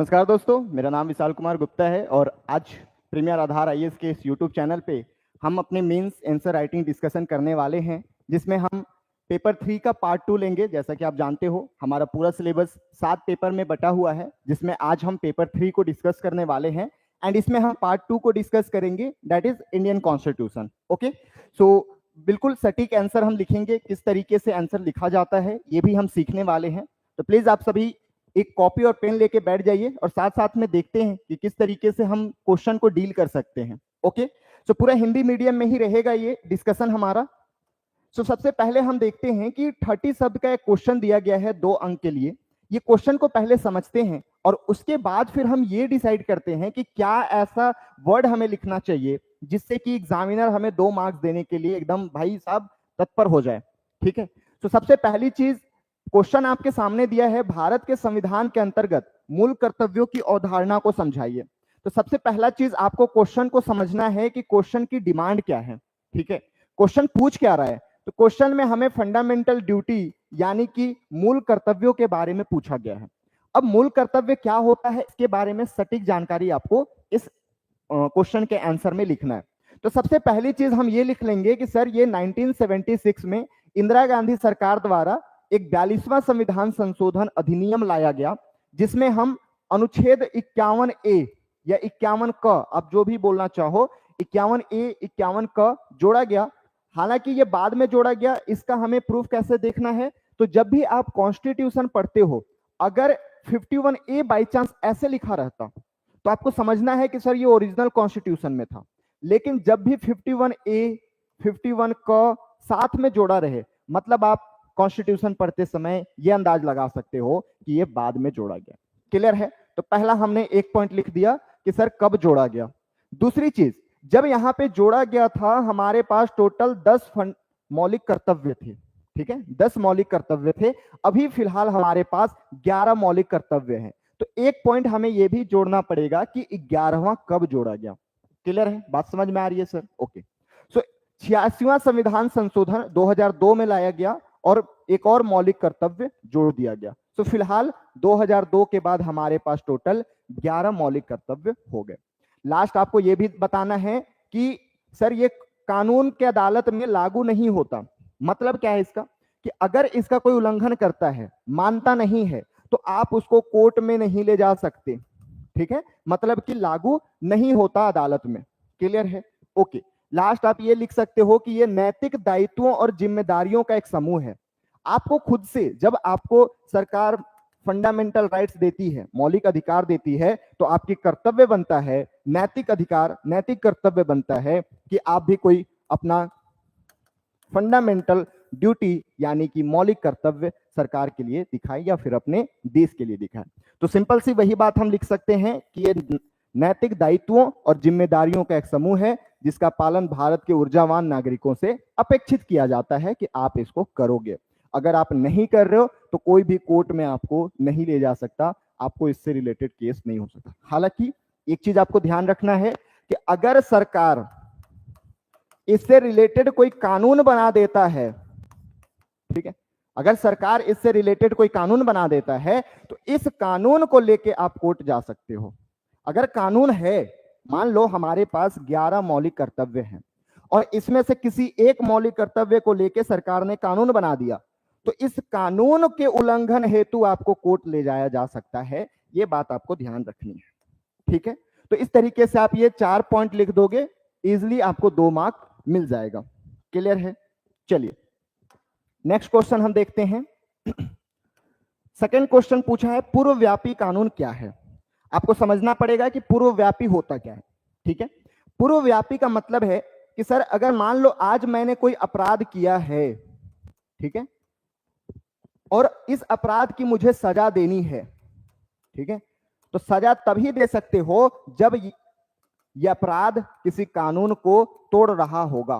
नमस्कार दोस्तों, मेरा नाम विशाल कुमार गुप्ता है और आज प्रीमियर आधार आईएएस के इस यूट्यूब चैनल पे हम अपने मेंस आंसर राइटिंग डिस्कशन करने वाले हैं, जिसमें हम पेपर 3 का पार्ट 2 लेंगे। जैसा कि आप जानते हो, हमारा पूरा सिलेबस 7 पेपर में बटा हुआ है, जिसमें आज हम पेपर 3 को डिस्कस करने वाले हैं एंड इसमें हम पार्ट 2 को डिस्कस करेंगे, that is Indian constitution. Okay, so बिल्कुल सटीक आंसर हम लिखेंगे, किस तरीके से आंसर लिखा जाता है ये भी हम सीखने वाले हैं। तो प्लीज आप सभी एक कॉपी और पेन लेके बैठ जाइए और साथ साथ में देखते हैं कि किस तरीके से हम क्वेश्चन को डील कर सकते हैं। ओके, सो पूरा हिंदी मीडियम में ही रहेगा ये डिस्कशन हमारा। सो सबसे पहले हम देखते हैं कि 30 शब्द का एक क्वेश्चन दिया गया है 2 अंक के लिए। ये क्वेश्चन को पहले समझते हैं और उसके बाद फिर हम ये डिसाइड करते हैं कि क्या ऐसा वर्ड हमें लिखना चाहिए जिससे कि एग्जामिनर हमें 2 मार्क्स देने के लिए एकदम भाई साहब तत्पर हो जाए। ठीक है, तो सबसे पहली चीज, क्वेश्चन आपके सामने दिया है, भारत के संविधान के अंतर्गत मूल कर्तव्यों की अवधारणा को समझाइए। तो सबसे पहला चीज आपको क्वेश्चन को समझना है कि क्वेश्चन की डिमांड क्या है। ठीक है, क्वेश्चन पूछ क्या रहा है? तो क्वेश्चन में हमें फंडामेंटल ड्यूटी यानी कि मूल कर्तव्यों के बारे में पूछा गया है। अब मूल कर्तव्य क्या होता है, इसके बारे में सटीक जानकारी आपको इस क्वेश्चन के आंसर में लिखना है। तो सबसे पहली चीज हम ये लिख लेंगे कि सर ये 1976 में इंदिरा गांधी सरकार द्वारा एक 42वां संविधान संशोधन अधिनियम लाया गया, जिसमें हम अनुच्छेद 51A या 51 क, आप जो भी बोलना चाहो, 51A 51 क जोड़ा गया। हालांकि ये बाद में जोड़ा गया, इसका हमें प्रूफ कैसे देखना है? तो जब भी आप कॉन्स्टिट्यूशन पढ़ते हो, अगर 51A बाई चांस ऐसे लिखा रहता तो आपको समझना है कि सर ये ओरिजिनल कॉन्स्टिट्यूशन में था। लेकिन जब भी 51A 51 क साथ में जोड़ा रहे, मतलब आप कॉन्स्टिट्यूशन पढ़ते समय ये अंदाज लगा सकते हो कि ये बाद में जोड़ा गया। क्लियर है? तो पहला हमने एक पॉइंट लिख दिया कि सर कब जोड़ा गया। दूसरी चीज, जब यहां पे जोड़ा गया था हमारे पास टोटल 10 मौलिक कर्तव्य थे। ठीक है, 10 मौलिक कर्तव्य थे। अभी फिलहाल हमारे पास 11 मौलिक कर्तव्य हैं। तो एक पॉइंट हमें यह भी जोड़ना पड़ेगा कि 11वां कब जोड़ा गया। क्लियर है? बात समझ में आ रही है सर? ओके, सो 86वां संविधान संशोधन 2002 में लाया गया और एक और मौलिक कर्तव्य जोड़ दिया गया। तो फिलहाल 2002 के बाद हमारे पास टोटल 11 मौलिक कर्तव्य हो गए। लास्ट आपको यह भी बताना है कि सर ये कानून के अदालत में लागू नहीं होता। मतलब क्या है इसका? कि अगर इसका कोई उल्लंघन करता है, मानता नहीं है, तो आप उसको कोर्ट में नहीं ले जा सकते। ठीक है, मतलब कि लागू नहीं होता अदालत में। क्लियर है? ओके, लास्ट आप ये लिख सकते हो कि ये नैतिक दायित्वों और जिम्मेदारियों का एक समूह है। आपको खुद से, जब आपको सरकार फंडामेंटल राइट्स देती है, मौलिक अधिकार देती है, तो आपकी कर्तव्य बनता है, नैतिक अधिकार, नैतिक कर्तव्य बनता है कि आप भी कोई अपना फंडामेंटल ड्यूटी यानी कि मौलिक कर्तव्य सरकार के लिए दिखाए या फिर अपने देश के लिए दिखाए। तो सिंपल सी वही बात हम लिख सकते हैं कि ये नैतिक दायित्वों और जिम्मेदारियों का एक समूह है जिसका पालन भारत के ऊर्जावान नागरिकों से अपेक्षित किया जाता है कि आप इसको करोगे। अगर आप नहीं कर रहे हो तो कोई भी कोर्ट में आपको नहीं ले जा सकता, आपको इससे रिलेटेड केस नहीं हो सकता। हालांकि एक चीज आपको ध्यान रखना है कि अगर सरकार इससे रिलेटेड कोई कानून बना देता है, ठीक है, अगर सरकार इससे रिलेटेड कोई कानून बना देता है तो इस कानून को लेके आप कोर्ट जा सकते हो। अगर कानून है, मान लो हमारे पास 11 मौलिक कर्तव्य हैं और इसमें से किसी एक मौलिक कर्तव्य को लेके सरकार ने कानून बना दिया, तो इस कानून के उल्लंघन हेतु आपको कोर्ट ले जाया जा सकता है। यह बात आपको ध्यान रखनी है। ठीक है, तो इस तरीके से आप ये 4 पॉइंट लिख दोगे, इजिली आपको 2 मार्क मिल जाएगा। क्लियर है? चलिए नेक्स्ट क्वेश्चन हम देखते हैं। सेकंड क्वेश्चन पूछा है पूर्वव्यापी कानून क्या है। आपको समझना पड़ेगा कि पूर्वव्यापी होता क्या है। ठीक है, पूर्वव्यापी का मतलब है कि सर अगर मान लो आज मैंने कोई अपराध किया है, ठीक है, और इस अपराध की मुझे सजा देनी है, ठीक है, तो सजा तभी दे सकते हो जब यह अपराध किसी कानून को तोड़ रहा होगा।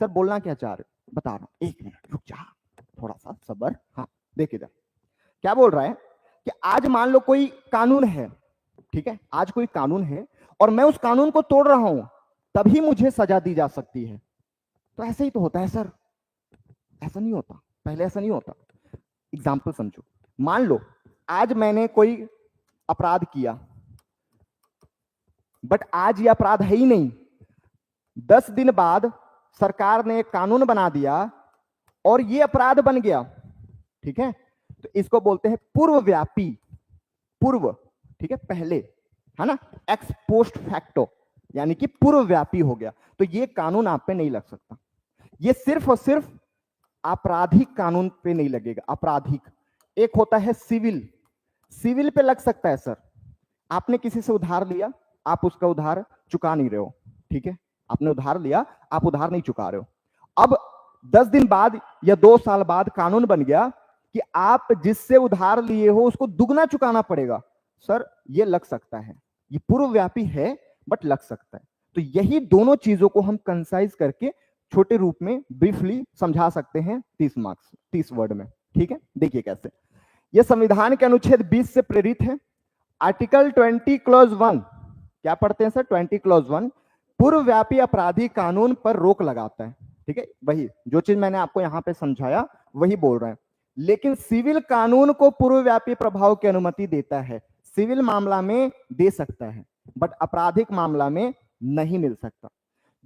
सर बोलना क्या चाह रहे हो? बता रहा हूं, 1 मिनट रुक जा, थोड़ा सा सब्र। हाँ देखिए इधर क्या बोल रहा है कि आज मान लो कोई कानून है, ठीक है, आज कोई कानून है और मैं उस कानून को तोड़ रहा हूं, तभी मुझे सजा दी जा सकती है। तो ऐसे ही तो होता है सर, ऐसा नहीं होता, पहले ऐसा नहीं होता। एग्जाम्पल समझो, मान लो आज मैंने कोई अपराध किया, बट आज ये अपराध है ही नहीं। 10 दिन बाद सरकार ने एक कानून बना दिया और ये अपराध बन गया। ठीक है, तो इसको बोलते हैं पूर्वव्यापी, पूर्व, ठीक है, पहले, है ना, एक्स पोस्ट फैक्टो, यानी कि पूर्वव्यापी हो गया। तो ये कानून आप पे नहीं लग सकता। ये सिर्फ और सिर्फ आपराधिक कानून पे नहीं लगेगा। आपराधिक एक होता है सिविल, सिविल पे लग सकता है सर। आपने किसी से उधार लिया, आप उसका उधार चुका नहीं रहे हो, ठीक है, आपने उधार लिया, आप उधार नहीं चुका रहे हो। अब 10 दिन बाद या 2 साल बाद कानून बन गया कि आप जिससे उधार लिए हो उसको दुगना चुकाना पड़ेगा। सर ये लग सकता है, ये पूर्वव्यापी है बट लग सकता है। तो यही दोनों चीजों को हम कंसाइज करके छोटे रूप में ब्रीफली समझा सकते हैं 30 मार्क्स, 30 वर्ड में। ठीक है, देखिए कैसे। यह संविधान के अनुच्छेद 20 से प्रेरित है। आर्टिकल 20 क्लॉज 1, क्या पढ़ते हैं सर? 20 क्लॉज 1 पूर्वव्यापी अपराधी कानून पर रोक लगाता है। ठीक है, वही जो चीज मैंने आपको यहां पे समझाया वही बोल रहे हैं। लेकिन सिविल कानून को पूर्वव्यापी प्रभाव की अनुमति देता है। सिविल मामला में दे सकता है बट आपराधिक मामला में नहीं मिल सकता।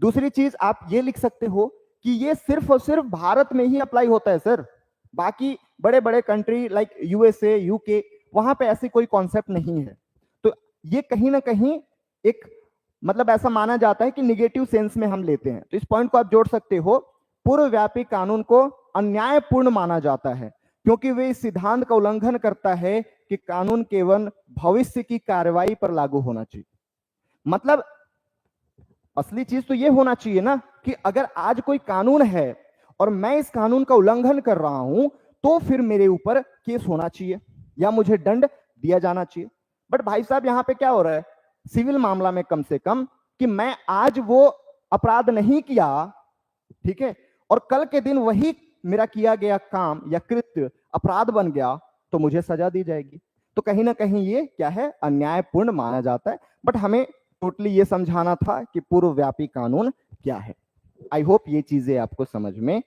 दूसरी चीज आप ये लिख सकते हो कि ये सिर्फ और सिर्फ भारत में ही अप्लाई होता है सर। बाकी बड़े बड़े कंट्री लाइक यूएसए, यूके, वहां पे ऐसी कोई कॉन्सेप्ट नहीं है। तो ये कहीं ना कहीं एक मतलब ऐसा माना जाता है कि निगेटिव सेंस में हम लेते हैं। तो इस पॉइंट को आप जोड़ सकते हो, पूर्वव्यापी कानून को अन्यायपूर्ण माना जाता है क्योंकि वे इस सिद्धांत का उल्लंघन करता है कि कानून केवल भविष्य की कार्रवाई पर लागू होना चाहिए। मतलब असली चीज तो ये होना चाहिए ना कि अगर आज कोई कानून है और मैं इस कानून का उल्लंघन कर रहा हूं तो फिर मेरे ऊपर केस होना चाहिए या मुझे दंड दिया जाना चाहिए। बट भाई साहब यहां पे क्या हो रहा है, सिविल मामला में कम से कम कि मैं आज वो अपराध नहीं किया, ठीक है, और कल के दिन वही मेरा किया गया काम या कृत्य अपराध बन गया तो मुझे सजा दी जाएगी। तो कहीं ना कहीं ये क्या है, अन्यायपूर्ण माना जाता है। बट हमें टोटली ये समझाना था कि पूर्वव्यापी कानून क्या है। आई होप ये चीजें आपको समझ में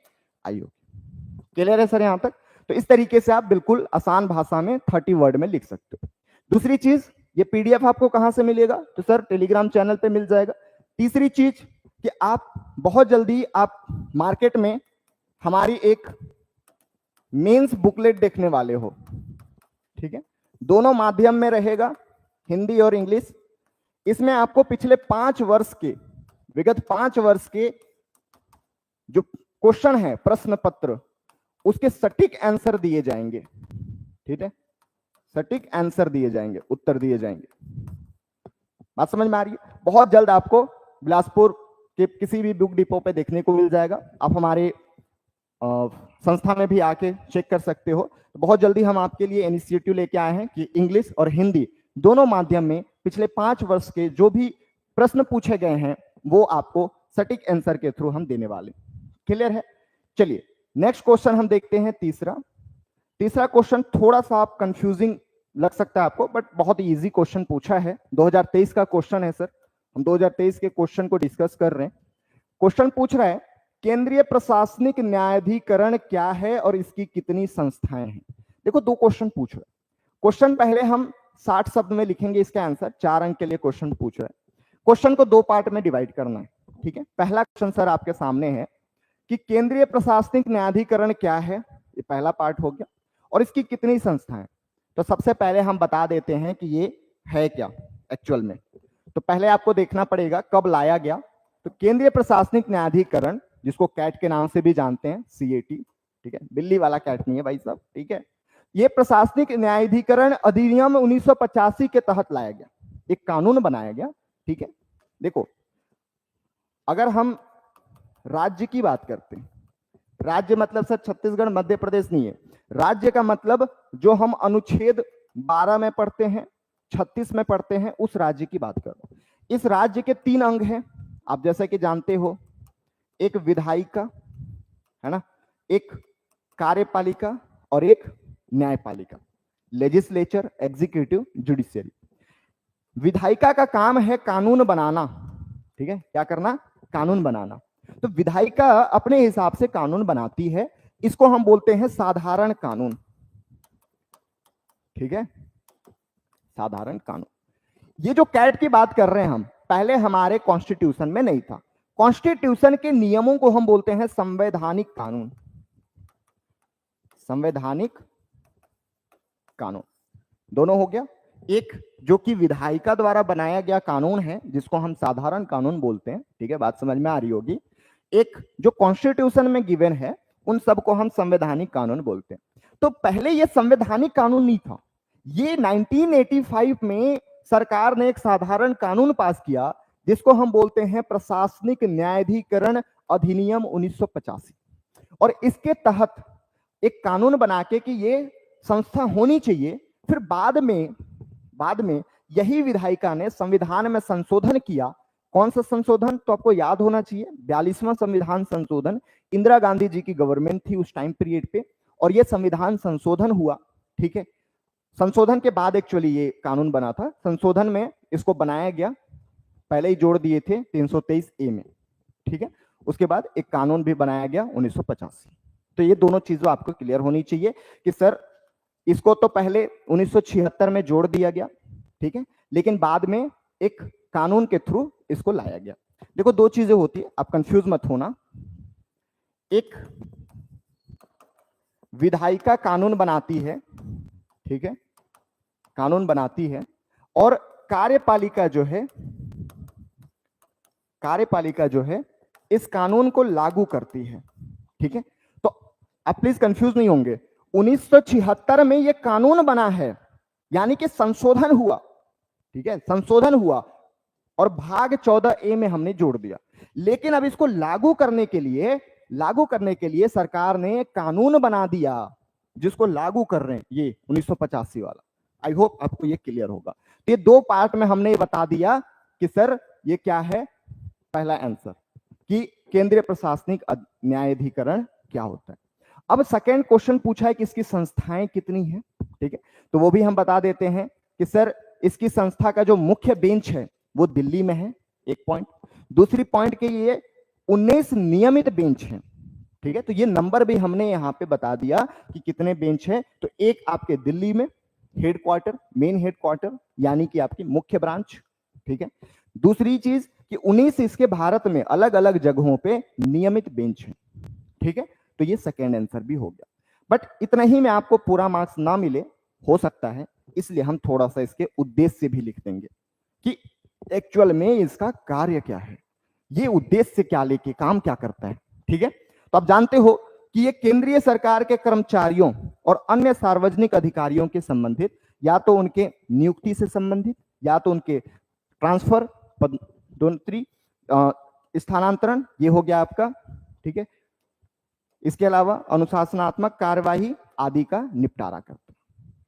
आई होगी। क्लियर है सर यहां तक? तो इस तरीके से आप बिल्कुल आसान भाषा में 30 वर्ड में लिख सकते हो। दूसरी चीज, ये पीडीएफ आपको कहां से मिलेगा? तो सर टेलीग्राम चैनल पे मिल जाएगा। तीसरी चीज कि आप बहुत जल्दी आप मार्केट में हमारी एक मेंस बुकलेट देखने वाले हो। ठीक है, दोनों माध्यम में रहेगा, हिंदी और इंग्लिश। इसमें आपको पिछले 5 वर्ष के, विगत 5 वर्ष के जो क्वेश्चन है, प्रश्न पत्र, उसके सटीक आंसर दिए जाएंगे। ठीक है, सटीक आंसर दिए जाएंगे, उत्तर दिए जाएंगे। बात समझ में आ रही है? बहुत जल्द आपको बिलासपुर के किसी भी बुक डिपो पे देखने को मिल जाएगा। आप हमारे संस्था में भी आके चेक कर सकते हो। तो बहुत जल्दी हम आपके लिए इनिशिएटिव लेके आए हैं कि इंग्लिश और हिंदी दोनों माध्यम में पिछले 5 वर्ष के जो भी प्रश्न पूछे गए हैं वो आपको सटीक आंसर के थ्रू हम देने वाले। क्लियर है? चलिए नेक्स्ट क्वेश्चन हम देखते हैं। तीसरा क्वेश्चन थोड़ा सा आप कंफ्यूजिंग लग सकता है आपको, बट बहुत इजी क्वेश्चन पूछा है। 2023 का क्वेश्चन है सर, हम 2023 के क्वेश्चन को डिस्कस कर रहे हैं। क्वेश्चन पूछ रहा है केंद्रीय प्रशासनिक न्यायाधिकरण क्या है और इसकी कितनी संस्थाएं हैं। देखो 2 क्वेश्चन पूछ रहा है। क्वेश्चन पहले हम 60 शब्द में लिखेंगे इसका आंसर, 4 अंक के लिए क्वेश्चन पूछ रहा है। क्वेश्चन को 2 पार्ट में डिवाइड करना है। ठीक है, पहला क्वेश्चन सर आपके सामने है कि केंद्रीय प्रशासनिक न्यायाधिकरण क्या है, ये पहला पार्ट हो गया, और इसकी कितनी संस्थाएं। तो सबसे पहले हम बता देते हैं कि ये है क्या एक्चुअल में। तो पहले आपको देखना पड़ेगा कब लाया गया। तो केंद्रीय प्रशासनिक न्यायाधिकरण, जिसको कैट के नाम से भी जानते हैं, सीएटी, ठीक है, बिल्ली वाला कैट नहीं है भाई साहब, ठीक है। ये प्रशासनिक न्यायाधिकरण अधिनियम 1985 के तहत लाया गया, एक कानून बनाया गया। ठीक है, देखो अगर हम राज्य की बात करते हैं, राज्य मतलब सर छत्तीसगढ़ मध्य प्रदेश नहीं है। राज्य का मतलब जो हम अनुच्छेद 12 में पढ़ते हैं, 36 में पढ़ते हैं, उस राज्य की बात कर रहा हूं। इस राज्य के 3 अंग हैं, आप जैसे कि जानते हो, एक विधायिका है ना, एक कार्यपालिका और एक न्यायपालिका, लेजिस्लेचर, एग्जीक्यूटिव, जुडिशियरी। विधायिका का काम है कानून बनाना। ठीक है, क्या करना? कानून बनाना। तो विधायिका अपने हिसाब से कानून बनाती है, इसको हम बोलते हैं साधारण कानून। ठीक है, साधारण कानून। ये जो कैट की बात कर रहे हैं हम, पहले हमारे कॉन्स्टिट्यूशन में नहीं था। कॉन्स्टिट्यूशन के नियमों को हम बोलते हैं संवैधानिक कानून। संवैधानिक कानून दोनों हो गया। एक जो कि विधायिका द्वारा बनाया गया कानून है जिसको हम साधारण कानून बोलते हैं, ठीक है, बात समझ में आ रही होगी। एक जो कॉन्स्टिट्यूशन में गिवन है उन सबको हम संवैधानिक कानून बोलते हैं। तो पहले ये संवैधानिक कानून नहीं था, ये 1985 में सरकार ने एक साधारण कानून पास किया जिसको हम बोलते हैं प्रशासनिक न्यायाधिकरण अधिनियम 1985। और इसके तहत एक कानून बना के कि ये संस्था होनी चाहिए। फिर बाद में यही विधायिका ने संविधान में संशोधन किया। कौन सा संशोधन, तो आपको याद होना चाहिए 42वां संविधान संशोधन। इंदिरा गांधी जी की गवर्नमेंट थी उस टाइम पीरियड पे, और ये संविधान संशोधन हुआ, ठीक है। संशोधन के बाद एक्चुअली ये कानून बना था, संशोधन में इसको बनाया गया, पहले ही जोड़ दिए थे 323A में, ठीक है। उसके बाद एक कानून भी बनाया गया 1985। तो ये दोनों चीजों आपको क्लियर होनी चाहिए कि सर इसको तो पहले 1976 में जोड़ दिया गया, ठीक है, लेकिन बाद में एक कानून के थ्रू इसको लाया गया। देखो दो चीजें होती है, आप कंफ्यूज मत होना। एक विधायिका कानून बनाती है, ठीक है, कानून बनाती है, और कार्यपालिका जो है इस कानून को लागू करती है, ठीक है। तो आप प्लीज कंफ्यूज नहीं होंगे, 1976 में यह कानून बना है, यानी कि संशोधन हुआ, ठीक है, संशोधन हुआ और भाग 14A में हमने जोड़ दिया। लेकिन अब इसको लागू करने के लिए सरकार ने कानून बना दिया जिसको लागू कर रहे हैं, ये 1985 वाला। आई होप आपको ये क्लियर होगा। तो ये दो पार्ट में हमने बता दिया कि सर ये क्या है। पहला आंसर कि केंद्रीय प्रशासनिक न्यायाधिकरण क्या होता है। अब सेकंड क्वेश्चन पूछा है कि इसकी संस्थाएं कितनी हैं, ठीक है, तो वो भी हम बता देते हैं कि सर इसकी संस्था का जो मुख्य बेंच है वो दिल्ली में है, एक पॉइंट। दूसरी पॉइंट के ये 19 नियमित बेंच हैं, ठीक है। तो ये नंबर भी हमने यहाँ पे बता दिया कि कितने बेंच है। तो एक आपके दिल्ली में हेडक्वार्टर, मेन हेडक्वार्टर, यानी कि आपकी मुख्य ब्रांच, ठीक है। दूसरी चीज कि 19 इसके भारत में अलग अलग जगहों पे नियमित बेंच है, ठीक है। तो ये सेकेंड आंसर भी हो गया। बट इतना ही में आपको पूरा मार्क्स ना मिले, हो सकता है, इसलिए हम थोड़ा सा इसके उद्देश्य भी लिख देंगे कि एक्चुअल में इसका कार्य क्या है, ये उद्देश्य क्या लेके काम क्या करता है, ठीक है। तो आप जानते हो कि ये केंद्रीय सरकार के कर्मचारियों और अन्य सार्वजनिक अधिकारियों के संबंधित, या तो उनके नियुक्ति से संबंधित, या तो उनके ट्रांसफर, पदोन्नति, स्थानांतरण, ये हो गया आपका, ठीक है। इसके अलावा अनुशासनात्मक कार्यवाही आदि का निपटारा करते हैं।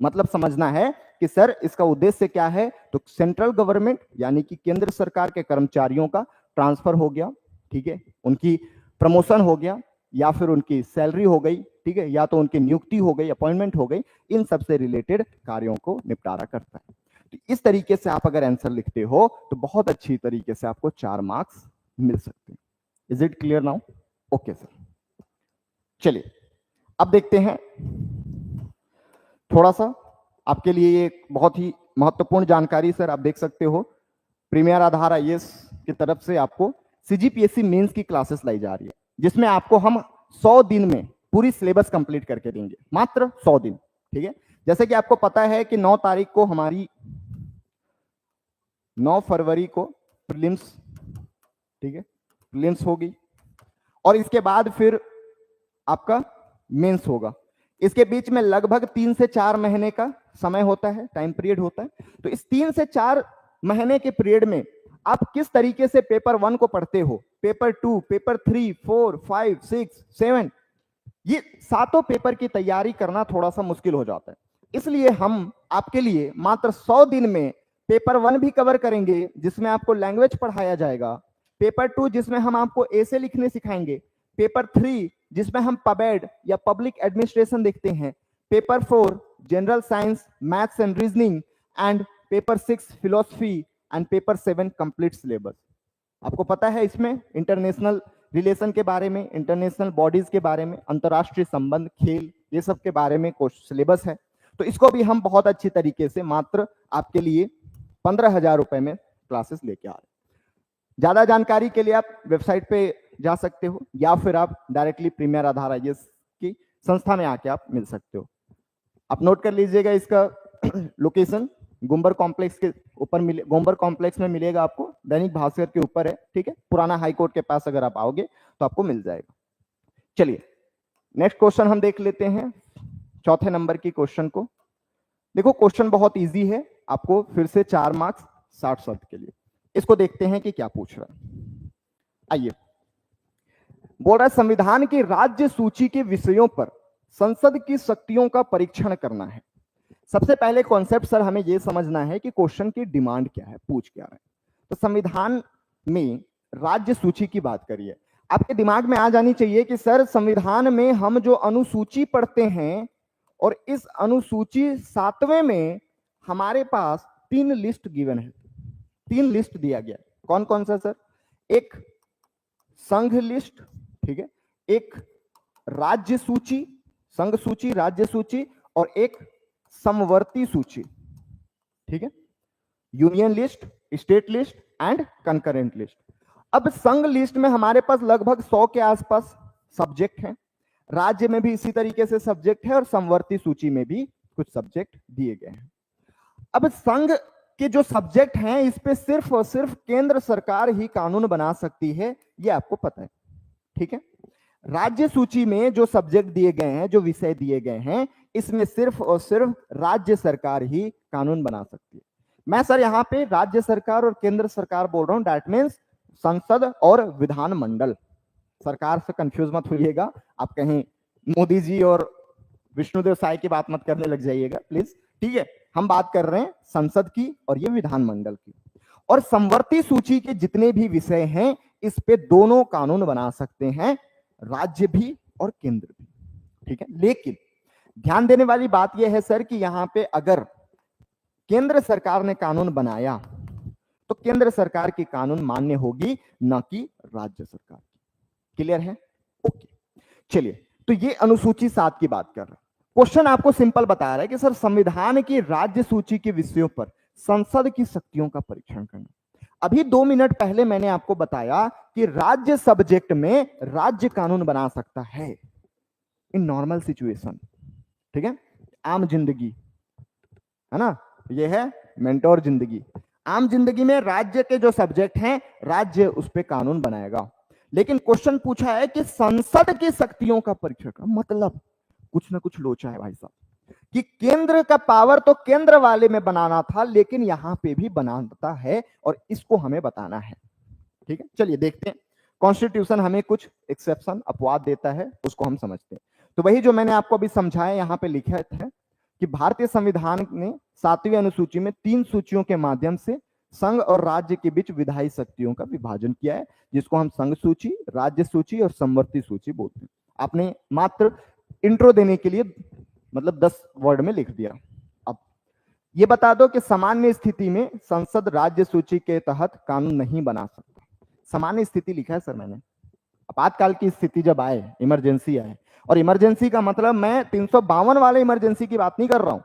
मतलब समझना है कि सर इसका उद्देश्य क्या है, तो सेंट्रल गवर्नमेंट यानी कि केंद्र सरकार के कर्मचारियों का ट्रांसफर हो गया, ठीक है, उनकी प्रमोशन हो गया, या फिर उनकी सैलरी हो गई, ठीक है, या तो उनकी नियुक्ति हो गई, अपॉइंटमेंट हो गई, इन सब से रिलेटेड कार्यों को निपटारा करता है। तो इस तरीके से आप अगर आंसर लिखते हो तो बहुत अच्छी तरीके से आपको 4 मार्क्स मिल सकते हैं। Is it clear now? Okay sir, चलिए अब देखते हैं थोड़ा सा आपके लिए ये बहुत ही महत्वपूर्ण जानकारी। सर आप देख सकते हो प्रीमियर आधार आईएएस की तरफ से आपको सीजीपीएससी मेंस की क्लासेस लाई जा रही है, जिसमें आपको हम 100 दिन में पूरी सिलेबस कंप्लीट करके देंगे, मात्र 100 दिन, ठीक है। जैसे कि आपको पता है कि 9 तारीख को हमारी 9 फरवरी को प्रीलिम्स, ठीक है, प्रीलिम्स होगी, और इसके बाद फिर आपका मेंस होगा। इसके बीच में लगभग 3 से 4 महीने का समय होता है, टाइम पीरियड होता है। तो इस 3 से 4 महीने के पीरियड में आप किस तरीके से पेपर 1 को पढ़ते हो, पेपर 2, पेपर 3, 4, 5, 6, 7, ये सातों पेपर की तैयारी करना थोड़ा सा मुश्किल हो जाता है। इसलिए हम आपके लिए मात्र 100 दिन में पेपर 1 भी कवर करेंगे, जिसमें आपको लैंग्वेज पढ़ाया जाएगा, पेपर 2 जिसमें हम आपको ऐसे लिखने सिखाएंगे, पेपर 3 जिसमें हम पबेड या पब्लिक एडमिनिस्ट्रेशन देखते हैं, paper 4 general science, maths and reasoning, and paper 6 philosophy, and paper 7 complete syllabus. आपको पता है इसमें इंटरनेशनल रिलेशन के बारे में, इंटरनेशनल बॉडीज के बारे में, अंतरराष्ट्रीय संबंध, खेल, ये सब के बारे में सिलेबस है। तो इसको भी हम बहुत अच्छी तरीके से मात्र आपके लिए 15,000 रुपए में क्लासेस लेके आ रहे हैं। ज्यादा जानकारी के लिए आप वेबसाइट पे जा सकते हो या फिर आप डायरेक्टली प्रीमियर आधार आईएएस की संस्था में आके आप मिल सकते हो। आप नोट कर लीजिएगा इसका लोकेशन गोम्बर कॉम्प्लेक्स के ऊपर मिले, गोम्बर कॉम्प्लेक्स में मिलेगा आपको, दैनिक भास्कर के ऊपर है, ठीक है। पुराना हाई कोर्ट के पास अगर आप आओगे तो आपको मिल जाएगा। चलिए नेक्स्ट क्वेश्चन हम देख लेते हैं, चौथे नंबर की क्वेश्चन को। देखो क्वेश्चन बहुत इजी है, आपको फिर से 4 मार्क्स 60 शब्द के लिए। इसको देखते हैं कि क्या पूछ रहा है। आइए, बोल रहा है संविधान की राज्य सूची के विषयों पर संसद की शक्तियों का परीक्षण करना है। सबसे पहले कॉन्सेप्ट सर हमें यह समझना है कि क्वेश्चन की डिमांड क्या है, पूछ क्या रहा है। तो संविधान में राज्य सूची की बात करिए, आपके दिमाग में आ जानी चाहिए कि सर संविधान में हम जो अनुसूची पढ़ते हैं और इस अनुसूची 7वें में हमारे पास 3 लिस्ट गिवन है, 3 लिस्ट दिया गया। कौन कौन सा सर? एक संघ लिस्ट, ठीक है, एक राज्य सूची, संघ सूची, राज्य सूची, और एक समवर्ती सूची, ठीक है, union list, state list and concurrent list. अब संघ लिस्ट में हमारे पास लगभग 100 के आसपास सब्जेक्ट हैं, राज्य में भी इसी तरीके से सब्जेक्ट है और समवर्ती सूची में भी कुछ सब्जेक्ट दिए गए हैं। अब संघ के जो सब्जेक्ट हैं इस पे सिर्फ और सिर्फ केंद्र सरकार ही कानून बना सकती है, ये आपको पता है, ठीक है। राज्य सूची में जो सब्जेक्ट दिए गए हैं, जो विषय दिए गए हैं, इसमें सिर्फ और सिर्फ राज्य सरकार ही कानून बना सकती है। मैं सर यहाँ पे राज्य सरकार और केंद्र सरकार बोल रहा हूं, दैट मीन्स संसद और विधानमंडल। सरकार से कंफ्यूज मत होइएगा, आप कहीं मोदी जी और विष्णुदेव साय की बात मत करने लग जाइएगा प्लीज, ठीक है। हम बात कर रहे हैं संसद की और ये विधानमंडल की। और समवर्ती सूची के जितने भी विषय हैं इस पे दोनों कानून बना सकते हैं, राज्य भी और केंद्र भी, ठीक है। लेकिन ध्यान देने वाली बात यह है सर कि यहां पे अगर केंद्र सरकार ने कानून बनाया तो केंद्र सरकार की कानून मान्य होगी, ना कि राज्य सरकार की। क्लियर है? ओके, चलिए, तो ये अनुसूची 7 की बात कर रहा है। क्वेश्चन आपको सिंपल बता रहा है कि सर संविधान की राज्य सूची के विषयों पर संसद की शक्तियों का परीक्षण करना। अभी 2 मिनट पहले मैंने आपको बताया कि राज्य सब्जेक्ट में राज्य कानून बना सकता है इन नॉर्मल सिचुएशन, ठीक है, आम जिंदगी है ना, ये है मेंटोर जिंदगी। आम जिंदगी में राज्य के जो सब्जेक्ट हैं राज्य उस पे कानून बनाएगा। लेकिन क्वेश्चन पूछा है कि संसद की शक्तियों का परीक्षण का मतलब कुछ ना कुछ लोचा है भाई साहब, कि केंद्र का पावर तो केंद्र वाले में बनाना था, लेकिन यहां पे भी बनाता है और इसको हमें बताना है, ठीक है। चलिए देखते हैं, कॉन्स्टिट्यूशन हमें कुछ एक्सेप्शन अपवाद देता है, उसको हम समझते हैं। तो वही जो मैंने आपको अभी समझाया, यहां पे लिखा है कि भारतीय संविधान ने 7वीं अनुसूची में 3 सूचियों के माध्यम से संघ और राज्य के बीच विधायी शक्तियों का विभाजन किया है, जिसको हम संघ सूची, राज्य सूची और समवर्ती सूची बोलते हैं। आपने मात्र इंट्रो देने के लिए मतलब 10 वर्ड में लिख दिया। अब ये बता दो कि सामान्य स्थिति में संसद राज्य सूची के तहत कानून नहीं बना सकता। सामान्य स्थिति लिखा है सर मैंने, आपातकाल की स्थिति जब आए, इमरजेंसी आए, और इमरजेंसी का मतलब मैं 352 वाले इमरजेंसी की बात नहीं कर रहा हूं,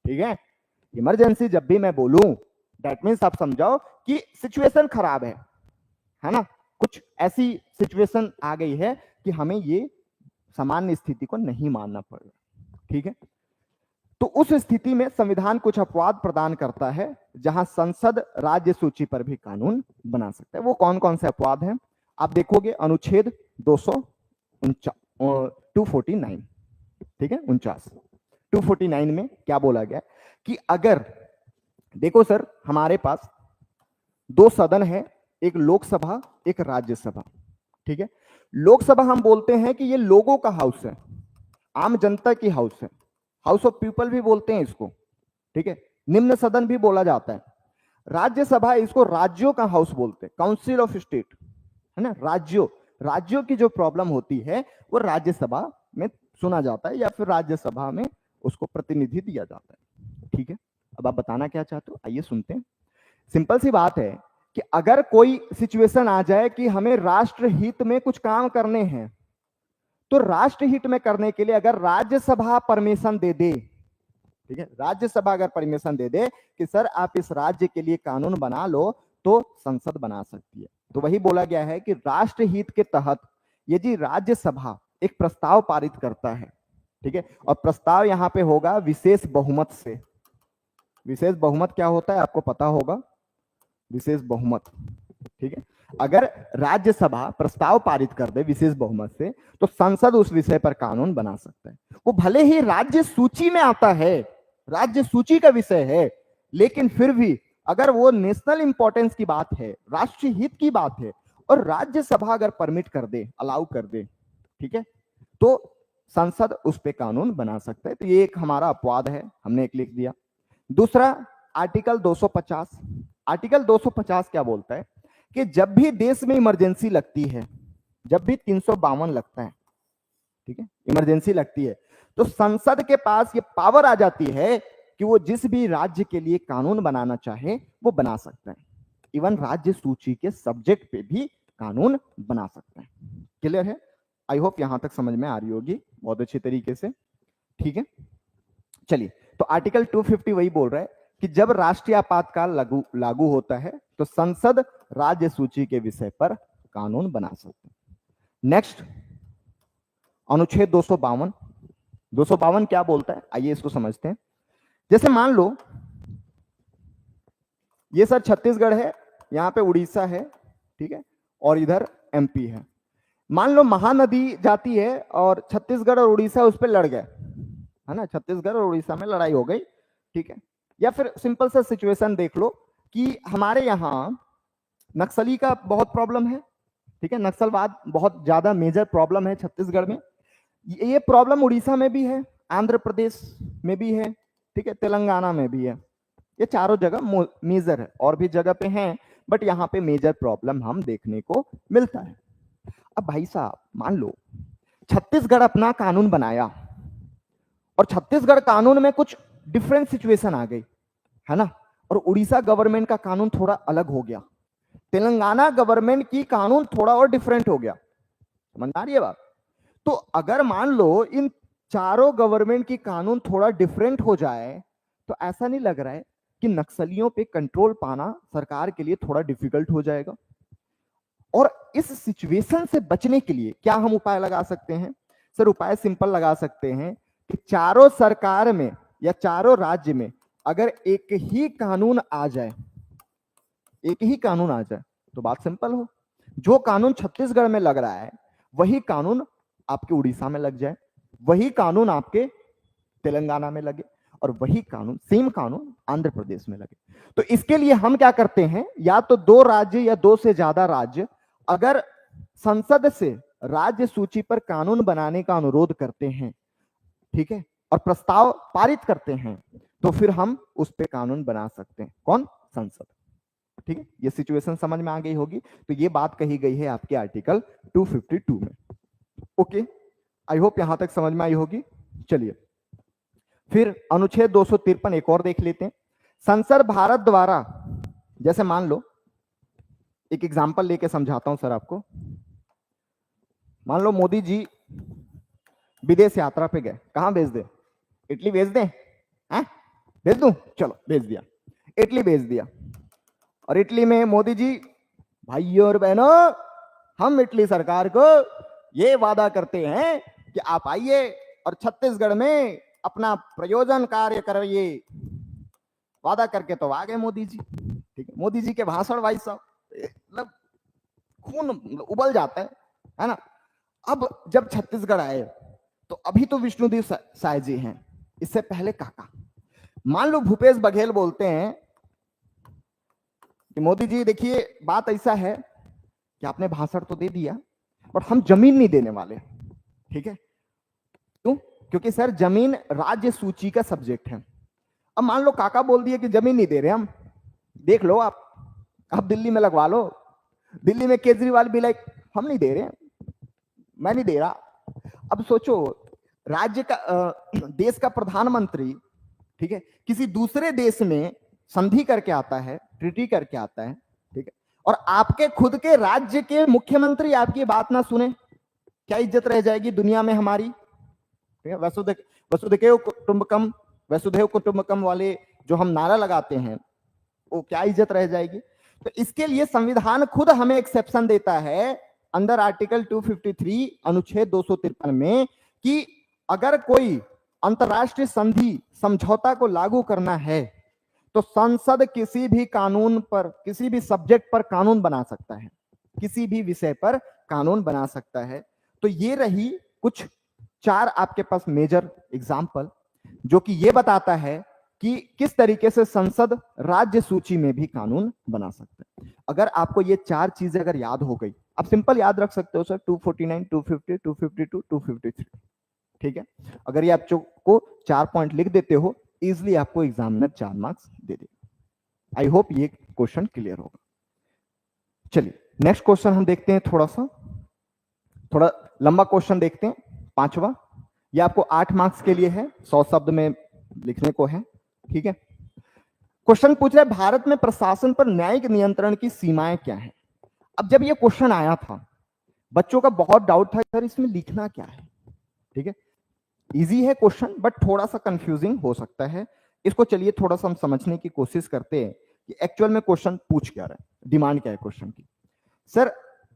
ठीक है। इमरजेंसी जब भी मैं बोलूं दैट मीन्स आप समझाओ कि सिचुएशन खराब है ना, कुछ ऐसी सिचुएशन आ गई है कि हमें ये सामान्य स्थिति को नहीं मानना पड़ेगा, ठीक है। तो उस स्थिति में संविधान कुछ अपवाद प्रदान करता है जहां संसद राज्य सूची पर भी कानून बना सकता है। वो कौन कौन से अपवाद हैं आप देखोगे, अनुच्छेद 249, ठीक है, 49, 249 में क्या बोला गया कि अगर देखो सर हमारे पास 2 सदन है, एक लोकसभा एक राज्यसभा, ठीक है। लोकसभा हम बोलते हैं कि ये लोगों का हाउस है, आम जनता की हाउस है, हाउस ऑफ पीपल भी बोलते हैं इसको, ठीक है, निम्न सदन भी बोला जाता है। राज्यसभा इसको राज्यों का हाउस बोलते हैं, काउंसिल ऑफ स्टेट, है ना। राज्यों की जो प्रॉब्लम होती है वो राज्यसभा में सुना जाता है या फिर राज्यसभा में उसको प्रतिनिधि दिया जाता है, ठीक है। अब आप बताना क्या चाहते हो, आइए सुनते हैं। सिंपल सी बात है कि अगर कोई सिचुएशन आ जाए कि हमें राष्ट्र हित में कुछ काम करने हैं, तो राष्ट्र हित में करने के लिए अगर राज्यसभा परमिशन दे दे ठीक है, राज्यसभा अगर परमिशन दे दे कि सर आप इस राज्य के लिए कानून बना लो तो संसद बना सकती है। तो वही बोला गया है कि राष्ट्रहित के तहत यदि राज्यसभा एक प्रस्ताव पारित करता है, ठीक है, और प्रस्ताव यहां पे होगा विशेष बहुमत से। विशेष बहुमत क्या होता है आपको पता होगा, विशेष बहुमत, ठीक है। अगर राज्यसभा प्रस्ताव पारित कर दे विशेष बहुमत से तो संसद उस विषय पर कानून बना सकता है। वो भले ही राज्य सूची में आता है, राज्य सूची का विषय है, लेकिन फिर भी अगर वो नेशनल इंपॉर्टेंस की बात है, राष्ट्रीय हित की बात है, और राज्यसभा अगर परमिट कर दे, अलाउ कर दे, ठीक है, तो संसद उस पे कानून बना सकता है। तो ये एक हमारा अपवाद है, हमने एक लिख दिया। दूसरा आर्टिकल 250। आर्टिकल 250 क्या बोलता है कि जब भी देश में इमरजेंसी लगती है, जब भी 352 लगता है, ठीक है, इमरजेंसी लगती है, तो संसद के पास ये पावर आ जाती है कि वो जिस भी राज्य के लिए कानून बनाना चाहे वो बना सकता है। इवन राज्य सूची के सब्जेक्ट पे भी कानून बना सकता है। क्लियर है? आई होप यहां तक समझ में आ रही होगी बहुत अच्छी तरीके से, ठीक है। चलिए, तो आर्टिकल 250 वही बोल रहा है कि जब राष्ट्रीय आपातकाल लागू होता है तो संसद राज्य सूची के विषय पर कानून बना सकते हैं। नेक्स्ट, अनुच्छेद 252। 252 क्या बोलता है, आइए इसको समझते हैं। जैसे मान लो ये सर छत्तीसगढ़ है, यहां पे उड़ीसा है, ठीक है, और इधर एमपी है। मान लो महानदी जाती है और छत्तीसगढ़ और उड़ीसा उस पर लड़ गए, है ना, छत्तीसगढ़ और उड़ीसा में लड़ाई हो गई, ठीक है। या फिर सिंपल सा सिचुएशन देख लो कि हमारे यहाँ नक्सली का बहुत प्रॉब्लम है, ठीक है, नक्सलवाद बहुत ज्यादा मेजर प्रॉब्लम है छत्तीसगढ़ में। ये प्रॉब्लम उड़ीसा में भी है, आंध्र प्रदेश में भी है, ठीक है, तेलंगाना में भी है। ये चारों जगह मेजर है, और भी जगह पे हैं, बट यहाँ पे मेजर प्रॉब्लम हम देखने को मिलता है। अब भाई साहब मान लो छत्तीसगढ़ अपना कानून बनाया और छत्तीसगढ़ कानून में कुछ डिफरेंट सिचुएशन आ गई, है ना, और उड़ीसा गवर्नमेंट का कानून थोड़ा अलग हो गया, तेलंगाना गवर्नमेंट की कानून थोड़ा और डिफरेंट हो गया। समझ आ रही है बात? तो अगर मान लो इन चारों गवर्नमेंट की कानून थोड़ा डिफरेंट हो जाए तो ऐसा नहीं लग रहा है कि नक्सलियों पे कंट्रोल पाना सरकार के लिए थोड़ा डिफिकल्ट हो जाएगा? और इस सिचुएशन से बचने के लिए क्या हम उपाय लगा सकते हैं? सर उपाय सिंपल लगा सकते हैं कि चारों सरकार में या चारों राज्य में अगर एक ही कानून आ जाए, एक ही कानून आ जाए तो बात सिंपल हो। जो कानून छत्तीसगढ़ में लग रहा है वही कानून आपके उड़ीसा में लग जाए, वही कानून आपके तेलंगाना में लगे, और वही कानून सेम कानून आंध्र प्रदेश में लगे। तो इसके लिए हम क्या करते हैं, या तो दो राज्य या दो से ज्यादा राज्य अगर संसद से राज्य सूची पर कानून बनाने का अनुरोध करते हैं, ठीक है, और प्रस्ताव पारित करते हैं, तो फिर हम उस पे कानून बना सकते हैं। कौन? संसद। ठीक है, ये सिचुएशन समझ में आ गई होगी। तो ये बात कही गई है आपके आर्टिकल 252 में। ओके, आई होप यहां तक समझ में आई होगी। चलिए फिर अनुच्छेद 253 एक और देख लेते हैं। संसद भारत द्वारा, जैसे मान लो एक एग्जांपल लेके समझाता हूं सर आपको। मान लो मोदी जी विदेश यात्रा पे गए, कहां भेज दे? इटली भेज दें? भेज दूं? चलो भेज दिया, इटली भेज दिया। और इटली में मोदी जी, भाइयों और बहनों, हम इटली सरकार को ये वादा करते हैं कि आप आइए और छत्तीसगढ़ में अपना प्रयोजन कार्य करिए। वादा करके तो आ गए मोदी जी, ठीक है। मोदी जी के भाषण भाई साहब मतलब खून उबल जाता है ना। अब जब छत्तीसगढ़ आए तो अभी तो विष्णुदेव साय जी हैं, इससे पहले काका। मान लो भूपेश बघेल बोलते हैं कि मोदी जी देखिए बात ऐसा है कि आपने भाषण तो दे दिया बट हम जमीन नहीं देने वाले, ठीक है। क्यों? क्योंकि सर जमीन राज्य सूची का सब्जेक्ट है। अब मान लो काका बोल दिए कि जमीन नहीं दे रहे हम, देख लो आप दिल्ली में लगवा लो। दिल्ली में केजरीवाल भी लाइक हम नहीं दे रहे, मैं नहीं दे रहा। अब सोचो राज्य का देश का प्रधानमंत्री, ठीक है, किसी दूसरे देश में संधि करके आता है, ट्रीटी करके आता है, ठीक है, और आपके खुद के राज्य के मुख्यमंत्री आपकी बात ना सुने, क्या इज्जत रह जाएगी दुनिया में हमारी? ठीक है, वसुधैव कुटुंबकम वसुधैव कुटुंबकम वाले जो हम नारा लगाते हैं, वो क्या इज्जत रह जाएगी? तो इसके लिए संविधान खुद हमें एक्सेप्शन देता है अंडर आर्टिकल 253 अनुच्छेद 253 में कि अगर कोई अंतरराष्ट्रीय संधि समझौता को लागू करना है तो संसद किसी भी कानून पर, किसी भी सब्जेक्ट पर कानून बना सकता है, किसी भी विषय पर कानून बना सकता है। तो ये रही कुछ 4 आपके पास मेजर एग्जाम्पल जो कि ये बताता है कि किस तरीके से संसद राज्य सूची में भी कानून बना सकता है। अगर आपको ये 4 चीजें अगर याद हो गई, आप सिंपल याद रख सकते हो सर 249, 250, 252, 253, ठीक है। अगर ये आप को 4 पॉइंट लिख देते हो, इजिली आपको एग्जामिनर 4 मार्क्स दे देगा। आई होप ये क्वेश्चन क्लियर होगा। चलिए नेक्स्ट क्वेश्चन हम देखते हैं, थोड़ा लंबा क्वेश्चन देखते हैं, 5वां। ये आपको 8 मार्क्स के लिए है, 100 शब्द में लिखने को है, ठीक है। क्वेश्चन पूछ रहा है भारत में प्रशासन पर न्यायिक नियंत्रण की सीमाएं क्या है। अब जब ये क्वेश्चन आया था, बच्चों का बहुत डाउट था सर इसमें लिखना क्या है, ठीक है। इजी है क्वेश्चन बट थोड़ा सा कंफ्यूजिंग हो सकता है। इसको चलिए थोड़ा सा हम समझने की कोशिश करते हैं कि एक्चुअल में क्वेश्चन पूछ क्या रहा है, डिमांड क्या है क्वेश्चन की। सर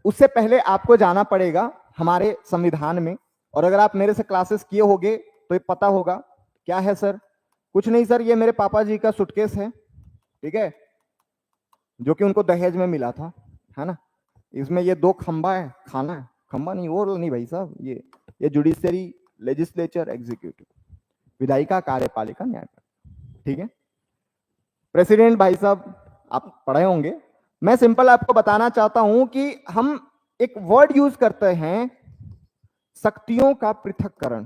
उससे पहले आपको जाना पड़ेगा हमारे संविधान में, और अगर आप मेरे से क्लासेस किए होंगे तो ये पता होगा क्या है सर। कुछ नहीं सर, ये मेरे पापा जी का सूटकेस है, ठीक है, जो कि उनको दहेज में मिला था, है ना। इसमें ये 2 खंबा है, खाना है, खंबा नहीं वो नहीं भाई साहब, ये जुडिशियरी, लेजिस्लेचर, एग्जीक्यूटिव, विधायिका, कार्यपालिका, न्यायपालिका, ठीक है। प्रेसिडेंट भाई साहब आप पढ़े होंगे। मैं सिंपल आपको बताना चाहता हूं कि हम एक वर्ड यूज करते हैं, शक्तियों का पृथक्करण,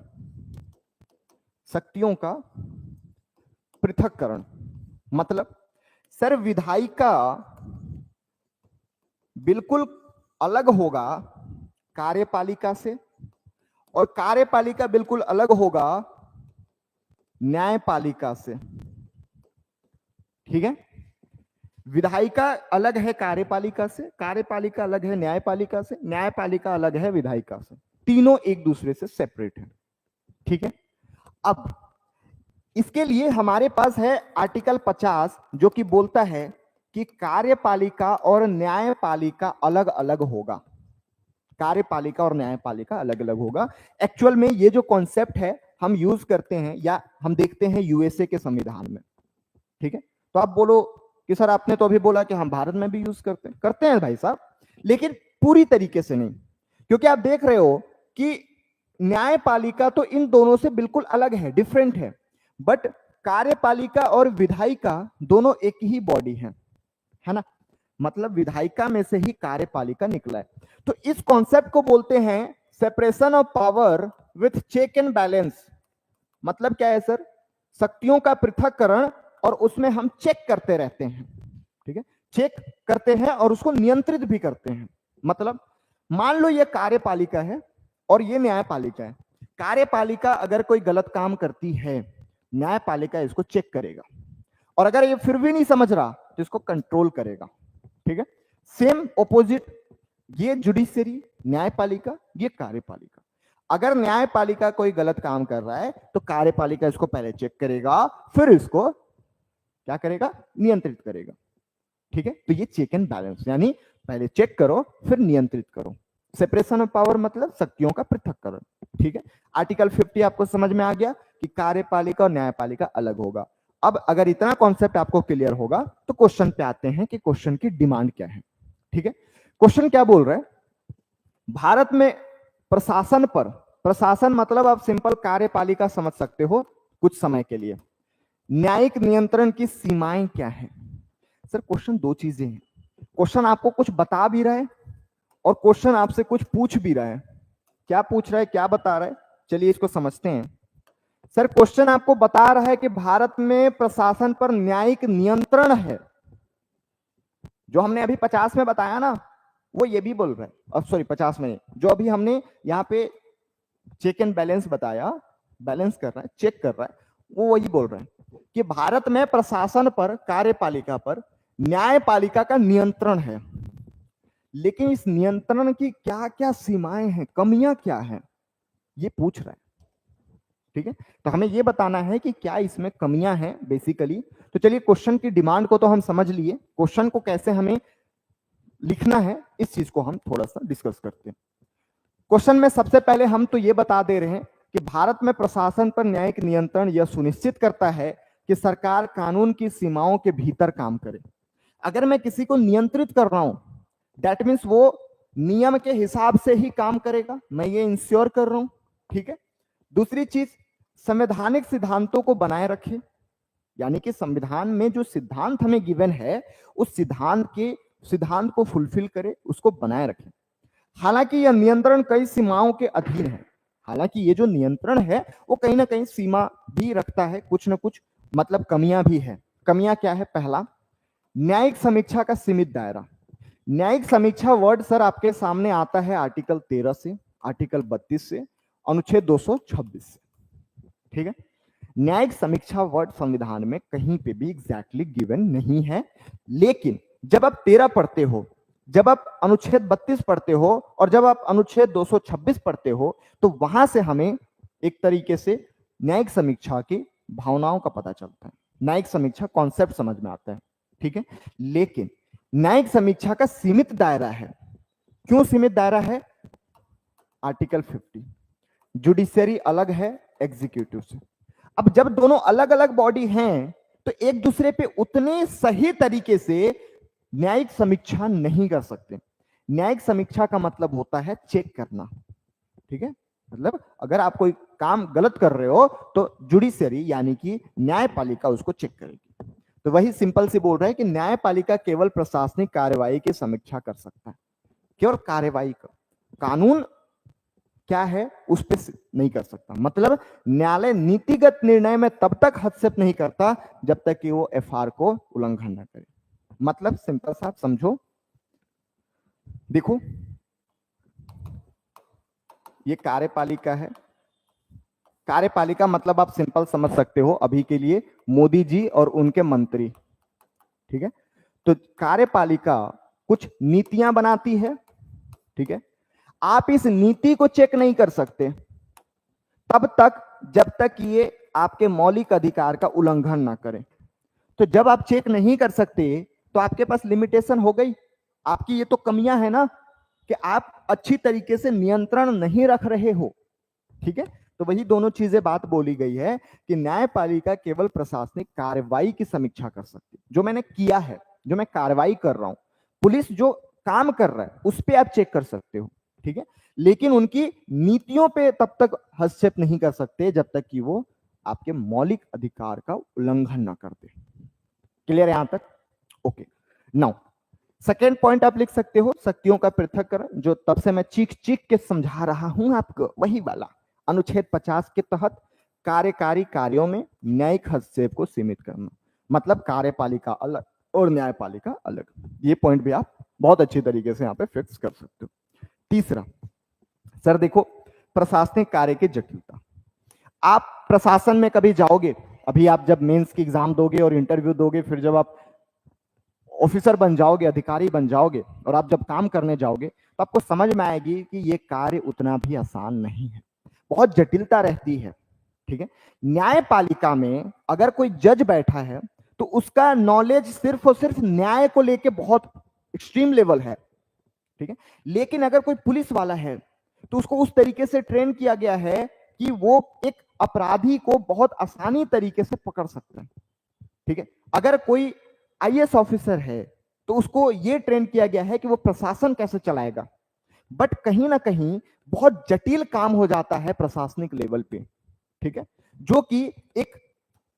शक्तियों का पृथक्करण। मतलब सर विधायिका बिल्कुल अलग होगा कार्यपालिका से, और कार्यपालिका बिल्कुल अलग होगा न्यायपालिका से, ठीक है। विधायिका अलग है कार्यपालिका से, कार्यपालिका अलग है न्यायपालिका से, न्यायपालिका अलग है विधायिका से, तीनों एक दूसरे से सेपरेट है, ठीक है। अब इसके लिए हमारे पास है आर्टिकल 50 जो कि बोलता है कि कार्यपालिका और न्यायपालिका अलग अलग होगा, कार्यपालिका और न्यायपालिका अलग अलग होगा। एक्चुअल में ये जो कॉन्सेप्ट है हम यूज करते हैं या हम देखते हैं यूएसए के संविधान में, ठीक है। तो आप बोलो कि सर आपने तो अभी बोला कि हम भारत में भी यूज करते हैं भाई साहब, लेकिन पूरी तरीके से नहीं, क्योंकि आप देख रहे हो कि न्यायपालिका तो इन दोनों से बिल्कुल अलग है, डिफरेंट है, बट कार्यपालिका और विधायिका दोनों एक ही बॉडी है ना। मतलब विधायिका में से ही कार्यपालिका निकला है। तो इस कॉन्सेप्ट को बोलते हैं separation of power with check and balance. मतलब क्या है सर, शक्तियों का पृथक्करण और उसमें हम चेक करते रहते हैं, ठीक है, चेक करते हैं और उसको नियंत्रित भी करते हैं। मतलब मान लो ये कार्यपालिका है और ये न्यायपालिका है। कार्यपालिका अगर कोई गलत काम करती है, न्यायपालिका इसको चेक करेगा, और अगर ये फिर भी नहीं समझ रहा तो इसको कंट्रोल करेगा, ठीक है। सेम ऑपोजिट, ये जुडिशियरी न्यायपालिका, ये कार्यपालिका। अगर न्यायपालिका कोई गलत काम कर रहा है तो कार्यपालिका इसको पहले चेक करेगा, फिर इसको क्या करेगा, नियंत्रित करेगा, ठीक है। तो ये चेक एंड बैलेंस, यानी पहले चेक करो फिर नियंत्रित करो। सेपरेशन ऑफ पावर मतलब शक्तियों का पृथक्करण, ठीक है। आर्टिकल 50 आपको समझ में आ गया कि कार्यपालिका और न्यायपालिका अलग होगा। अब अगर इतना कॉन्सेप्ट आपको क्लियर होगा तो क्वेश्चन पे आते हैं कि क्वेश्चन की डिमांड क्या है, ठीक है। क्वेश्चन क्या बोल रहा है, भारत में प्रशासन पर, प्रशासन मतलब आप सिंपल कार्यपालिका समझ सकते हो कुछ समय के लिए, न्यायिक नियंत्रण की सीमाएं क्या है। सर क्वेश्चन 2 चीजें हैं, क्वेश्चन आपको कुछ बता भी रहा है और क्वेश्चन आपसे कुछ पूछ भी रहा है। क्या पूछ रहा है, क्या बता रहा है, चलिए इसको समझते हैं। सर क्वेश्चन आपको बता रहा है कि भारत में प्रशासन पर न्यायिक नियंत्रण है, जो हमने अभी 50 में बताया ना, वो ये भी बोल रहा है, अब सॉरी 50 में, जो अभी हमने यहाँ पे चेक एंड बैलेंस बताया, बैलेंस कर रहा है, चेक कर रहा है, वो वही बोल रहे हैं कि भारत में प्रशासन पर, कार्यपालिका पर न्यायपालिका का नियंत्रण है, लेकिन इस नियंत्रण की क्या क्या सीमाएं हैं, कमियां क्या हैं, ये पूछ रहा है। ठीक है, तो हमें ये बताना है कि क्या इसमें कमियां हैं बेसिकली। तो चलिए क्वेश्चन की डिमांड को तो हम समझ लिए, क्वेश्चन को कैसे हमें लिखना है इस चीज को हम थोड़ा सा डिस्कस करते हैं। क्वेश्चन में सबसे पहले हम तो ये बता दे रहे हैं कि भारत में प्रशासन पर न्यायिक नियंत्रण यह सुनिश्चित करता है कि सरकार कानून की सीमाओं के भीतर काम करे। अगर मैं किसी को नियंत्रित कर रहा हूं, दैट मीन्स वो नियम के हिसाब से ही काम करेगा, मैं ये इंश्योर कर रहा हूं। ठीक है, दूसरी चीज, संवैधानिक सिद्धांतों को बनाए रखे, यानी कि संविधान में जो सिद्धांत हमें गिवन है उस सिद्धांत को फुलफिल करे, उसको बनाए रखे। हालांकि यह नियंत्रण कई सीमाओं के अधीन है, हालांकि ये जो नियंत्रण है वो कहीं ना कहीं सीमा भी रखता है, कुछ ना कुछ मतलब कमियां भी है। कमियां क्या है? पहला, न्यायिक समीक्षा का सीमित दायरा। न्यायिक समीक्षा वर्ड सर आपके सामने आता है आर्टिकल 13 से, आर्टिकल 32 से, अनुच्छेद 226 से। ठीक है, न्यायिक समीक्षा वर्ड संविधान में कहीं पे भी एग्जैक्टली गिवन नहीं है, लेकिन जब आप 13 पढ़ते हो, जब आप अनुच्छेद 32 पढ़ते हो और जब आप अनुच्छेद 226 पढ़ते हो तो वहां से हमें एक तरीके से न्यायिक समीक्षा की भावनाओं का पता चलता है, न्यायिक समीक्षा कॉन्सेप्ट समझ में आता है। ठीक है, लेकिन न्यायिक समीक्षा का सीमित दायरा है। क्यों सीमित दायरा है? आर्टिकल 50, जुडिशरी अलग है एग्जीक्यूटिव से। अब जब दोनों अलग अलग बॉडी हैं तो एक दूसरे पे उतने सही तरीके से न्यायिक समीक्षा नहीं कर सकते। न्यायिक समीक्षा का मतलब होता है चेक करना। ठीक है, मतलब अगर आप कोई काम गलत कर रहे हो तो जुडिशरी यानी कि न्यायपालिका उसको चेक करेगी। तो वही सिंपल से बोल रहे हैं कि न्यायपालिका केवल प्रशासनिक कार्यवाही की समीक्षा कर सकता है, केवल कार्यवाही का, कानून क्या है उस पर नहीं कर सकता। मतलब न्यायालय नीतिगत निर्णय में तब तक हस्तक्षेप नहीं करता जब तक कि वो एफआर को उल्लंघन न करे। मतलब सिंपल सा समझो, देखो ये कार्यपालिका है, कार्यपालिका मतलब आप सिंपल समझ सकते हो अभी के लिए मोदी जी और उनके मंत्री। ठीक है, तो कार्यपालिका कुछ नीतियां बनाती है। ठीक है, आप इस नीति को चेक नहीं कर सकते तब तक जब तक ये आपके मौलिक अधिकार का उल्लंघन ना करें। तो जब आप चेक नहीं कर सकते तो आपके पास लिमिटेशन हो गई, आपकी ये तो कमियां है ना कि आप अच्छी तरीके से नियंत्रण नहीं रख रहे हो। ठीक है, तो वही दोनों चीजें बात बोली गई है कि न्यायपालिका केवल प्रशासनिक कार्रवाई की समीक्षा कर सकती है। जो मैंने किया है, जो मैं कार्रवाई कर रहा हूं, पुलिस जो काम कर रहा है उस पर आप चेक कर सकते हो। ठीक है, लेकिन उनकी नीतियों पे तब तक हस्तक्षेप नहीं कर सकते जब तक कि वो आपके मौलिक अधिकार का उल्लंघन ना करते। क्लियर है यहां तक? ओके, नाउ सेकेंड पॉइंट आप लिख सकते हो, शक्तियों का पृथक्करण, जो तब से मैं चीख चीख के समझा रहा हूं आपको, वही वाला अनुच्छेद 50 के तहत कार्यकारी कार्यों में न्यायिक हस्तक्षेप को सीमित करना। मतलब कार्यपालिका अलग और न्यायपालिका अलग। ये पॉइंट भी आप बहुत अच्छी तरीके से यहां पे फिक्स कर सकते हो। तीसरा, सर देखो प्रशासनिक कार्य की जटिलता। आप प्रशासन में कभी जाओगे, अभी आप जब मेंस की एग्जाम दोगे और इंटरव्यू दोगे, फिर जब आप ऑफिसर बन जाओगे, अधिकारी बन जाओगे और आप जब काम करने जाओगे तो आपको समझ में आएगी कि ये कार्य उतना भी आसान नहीं है, बहुत जटिलता रहती है। ठीक है, न्यायपालिका में अगर कोई जज बैठा है तो उसका नॉलेज सिर्फ और सिर्फ न्याय को लेके बहुत एक्सट्रीम लेवल है। ठीक है, लेकिन अगर कोई पुलिस वाला है तो उसको उस तरीके से ट्रेन किया गया है कि वो एक अपराधी को बहुत आसानी तरीके से पकड़ सकता है। ठीक है, अगर कोई आईएएस ऑफिसर है तो उसको ये ट्रेन किया गया है कि वो प्रशासन कैसे चलाएगा। बट कहीं ना कहीं बहुत जटिल काम हो जाता है प्रशासनिक लेवल पे। ठीक है, जो कि एक